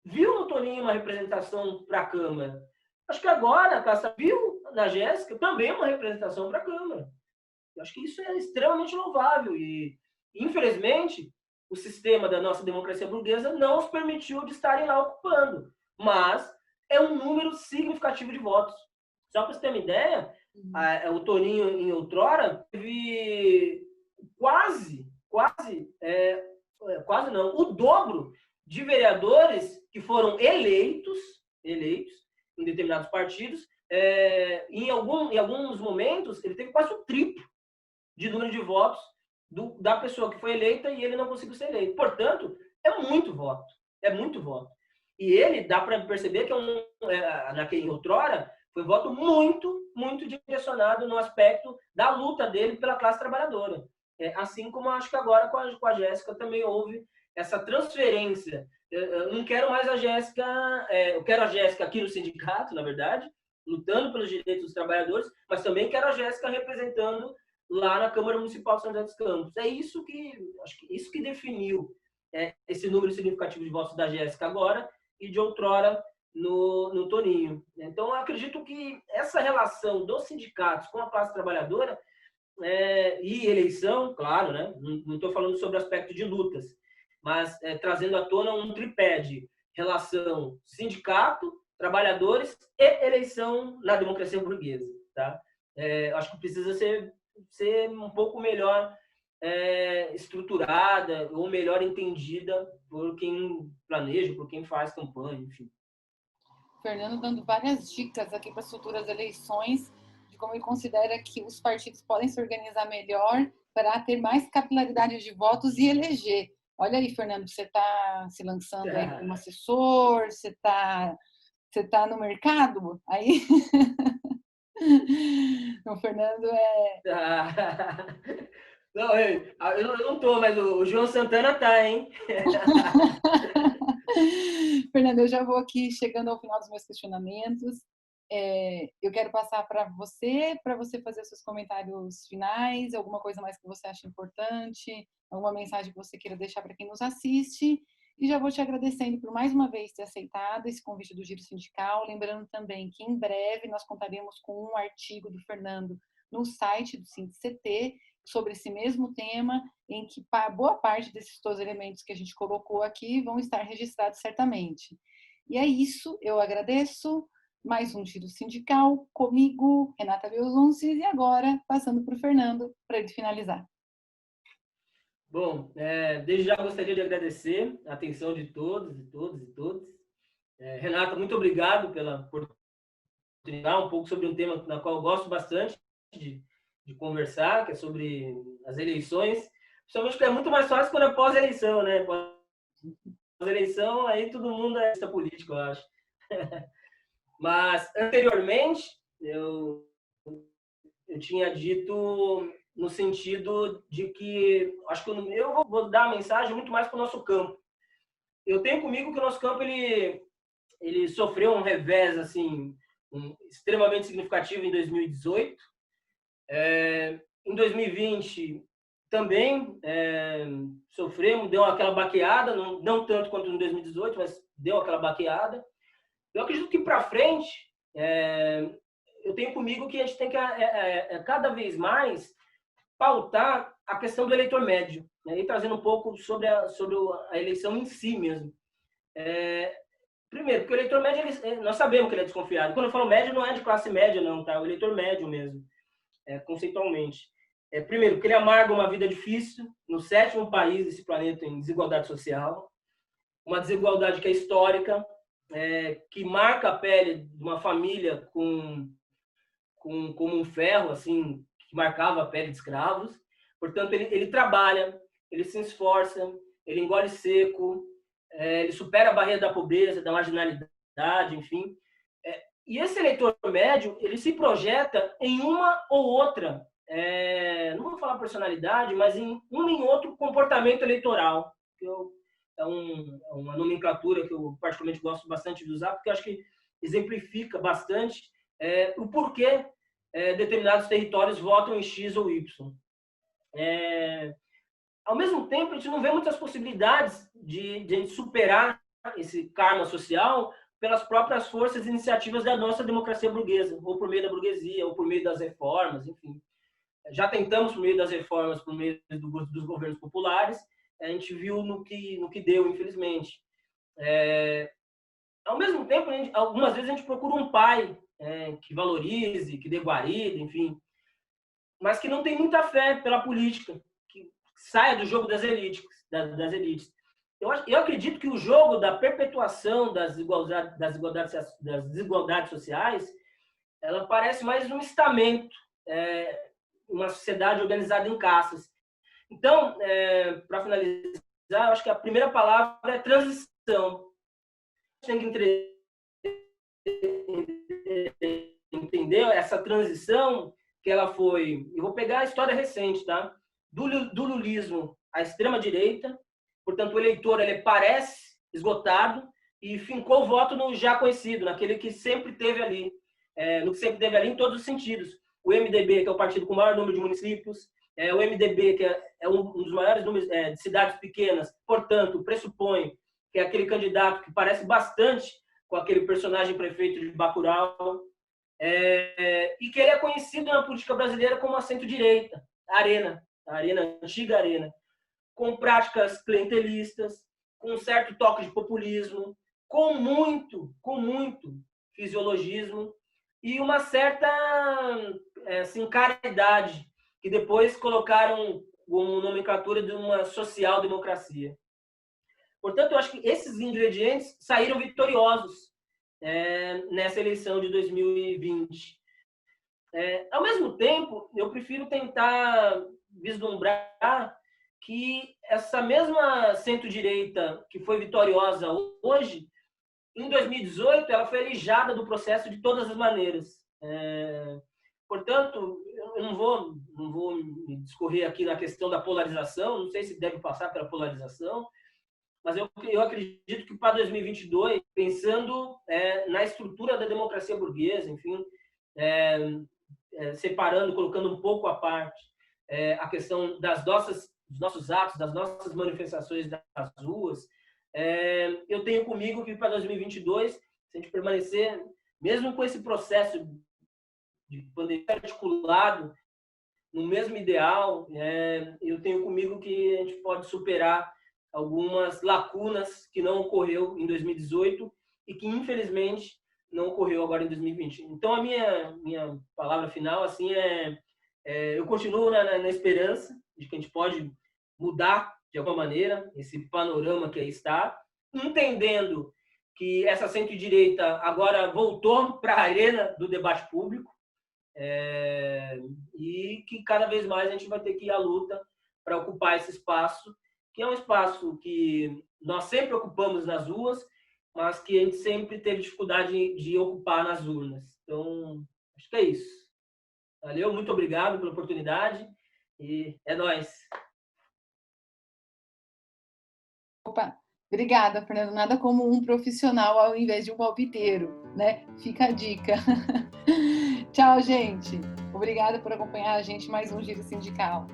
viu no Toninho uma representação para a Câmara. Acho que agora a Cássia viu na Jéssica também uma representação para a Câmara. Eu acho que isso é extremamente louvável e, infelizmente, o sistema da nossa democracia burguesa não os permitiu de estarem lá ocupando, mas é um número significativo de votos. Só para você ter uma ideia, o Toninho, em outrora, teve quase não, o dobro de vereadores que foram eleitos em determinados partidos. Em alguns momentos, ele teve quase o triplo de número de votos da pessoa que foi eleita e ele não conseguiu ser eleito. Portanto, é muito voto. E ele, dá para perceber que em outrora, foi um voto muito, muito direcionado no aspecto da luta dele pela classe trabalhadora. Assim como acho que agora com a Jéssica também houve essa transferência. Eu não quero mais a Jéssica, eu quero a Jéssica aqui no sindicato, na verdade, lutando pelos direitos dos trabalhadores, mas também quero a Jéssica representando lá na Câmara Municipal de São José dos Campos. Acho que isso que definiu esse número significativo de votos da Jéssica agora e de outrora no Toninho. Então, eu acredito que essa relação dos sindicatos com a classe trabalhadora e eleição, claro, né? Não estou falando sobre o aspecto de lutas, mas trazendo à tona um tripé de relação sindicato, trabalhadores e eleição na democracia burguesa. Tá? Acho que precisa ser um pouco melhor estruturada ou melhor entendida por quem planeja, por quem faz campanha, enfim. Fernando dando várias dicas aqui para as futuras eleições, de como ele considera que os partidos podem se organizar melhor para ter mais capilaridade de votos e eleger. Olha aí, Fernando, você está se lançando aí como assessor, você tá no mercado? Aí o Fernando Não, eu não tô, mas o João Santana tá, hein? Fernando, eu já vou aqui chegando ao final dos meus questionamentos. Eu quero passar para você fazer seus comentários finais, alguma coisa mais que você acha importante, alguma mensagem que você queira deixar para quem nos assiste. E já vou te agradecendo por mais uma vez ter aceitado esse convite do Giro Sindical. Lembrando também que em breve nós contaremos com um artigo do Fernando no site do SINDCT sobre esse mesmo tema, em que boa parte desses dois elementos que a gente colocou aqui vão estar registrados certamente. E é isso, eu agradeço. Mais um Giro Sindical, comigo, Renata Belzunces, e agora passando para o Fernando, para ele finalizar. Bom, desde já gostaria de agradecer a atenção de todos e todas. Renata, muito obrigado por falar um pouco sobre um tema na qual eu gosto bastante de conversar, que é sobre as eleições. Principalmente porque é muito mais fácil quando é pós-eleição, né? Pós-eleição, aí todo mundo é político, eu acho. Mas, anteriormente, eu tinha dito no sentido de que, acho que eu vou dar a mensagem muito mais para o nosso campo. Eu tenho comigo que o nosso campo ele sofreu um revés assim, extremamente significativo em 2018. Em 2020 também sofremos, deu aquela baqueada, não tanto quanto em 2018, mas deu aquela baqueada. Eu acredito que para frente, eu tenho comigo que a gente tem que cada vez mais pautar a questão do eleitor médio, né? E trazendo um pouco sobre a eleição em si mesmo. Primeiro, porque o eleitor médio, nós sabemos que ele é desconfiado. Quando eu falo médio, não é de classe média, não, tá? O eleitor médio mesmo, conceitualmente. Primeiro, porque ele amarga uma vida difícil no 7º país desse planeta em desigualdade social, uma desigualdade que é histórica, que marca a pele de uma família como um ferro, assim, que marcava a pele de escravos. Portanto, ele trabalha, ele se esforça, ele engole seco, ele supera a barreira da pobreza, da marginalidade, enfim. E esse eleitor médio, ele se projeta em uma ou outra, não vou falar personalidade, mas em um em outro comportamento eleitoral, que é uma nomenclatura que eu particularmente gosto bastante de usar, porque eu acho que exemplifica bastante o porquê determinados territórios votam em X ou Y. Ao mesmo tempo, a gente não vê muitas possibilidades de superar esse karma social pelas próprias forças e iniciativas da nossa democracia burguesa, ou por meio da burguesia, ou por meio das reformas, enfim. Já tentamos por meio das reformas, por meio dos governos populares, a gente viu no que deu, infelizmente. Ao mesmo tempo, algumas vezes a gente procura um pai que valorize, que dê guarida, enfim, mas que não tem muita fé pela política, que saia do jogo das elites. Eu acredito que o jogo da perpetuação das desigualdades sociais, ela parece mais um estamento, uma sociedade organizada em castas. Então, para finalizar, eu acho que a primeira palavra é transição. Tem que entender essa transição que ela foi... Eu vou pegar a história recente, tá? Do lulismo à extrema-direita. Portanto, o eleitor ele parece esgotado e fincou o voto no já conhecido, naquele que sempre teve ali, em todos os sentidos. O MDB, que é o partido com o maior número de municípios, o MDB, que é um dos maiores números de cidades pequenas, portanto, pressupõe que é aquele candidato que parece bastante com aquele personagem prefeito de Bacurau, e que ele é conhecido na política brasileira como a centro-direita, a antiga Arena, com práticas clientelistas, com um certo toque de populismo, com muito fisiologismo e uma certa caridade, que depois colocaram como nomenclatura de uma social-democracia. Portanto, eu acho que esses ingredientes saíram vitoriosos nessa eleição de 2020. Ao mesmo tempo, eu prefiro tentar vislumbrar que essa mesma centro-direita que foi vitoriosa hoje, em 2018, ela foi alijada do processo de todas as maneiras. Portanto, eu não vou me discorrer aqui na questão da polarização, não sei se deve passar pela polarização, mas eu acredito que para 2022, pensando na estrutura da democracia burguesa, enfim, separando, colocando um pouco à parte a questão dos nossos atos, das nossas manifestações das ruas, eu tenho comigo que para 2022, se a gente permanecer, mesmo com esse processo de pandemia articulado, no mesmo ideal, eu tenho comigo que a gente pode superar algumas lacunas que não ocorreu em 2018 e que, infelizmente, não ocorreu agora em 2020. Então, a minha palavra final assim eu continuo na esperança de que a gente pode mudar, de alguma maneira, esse panorama que aí está, entendendo que essa centro-direita agora voltou para a arena do debate público, e que cada vez mais a gente vai ter que ir à luta para ocupar esse espaço, que é um espaço que nós sempre ocupamos nas ruas, mas que a gente sempre teve dificuldade de ocupar nas urnas. Então, acho que é isso. Valeu, muito obrigado pela oportunidade e é nóis. Opa, obrigada, Fernando. Nada como um profissional ao invés de um palpiteiro, né? Fica a dica. Tchau, gente. Obrigada por acompanhar a gente mais um Giro Sindical.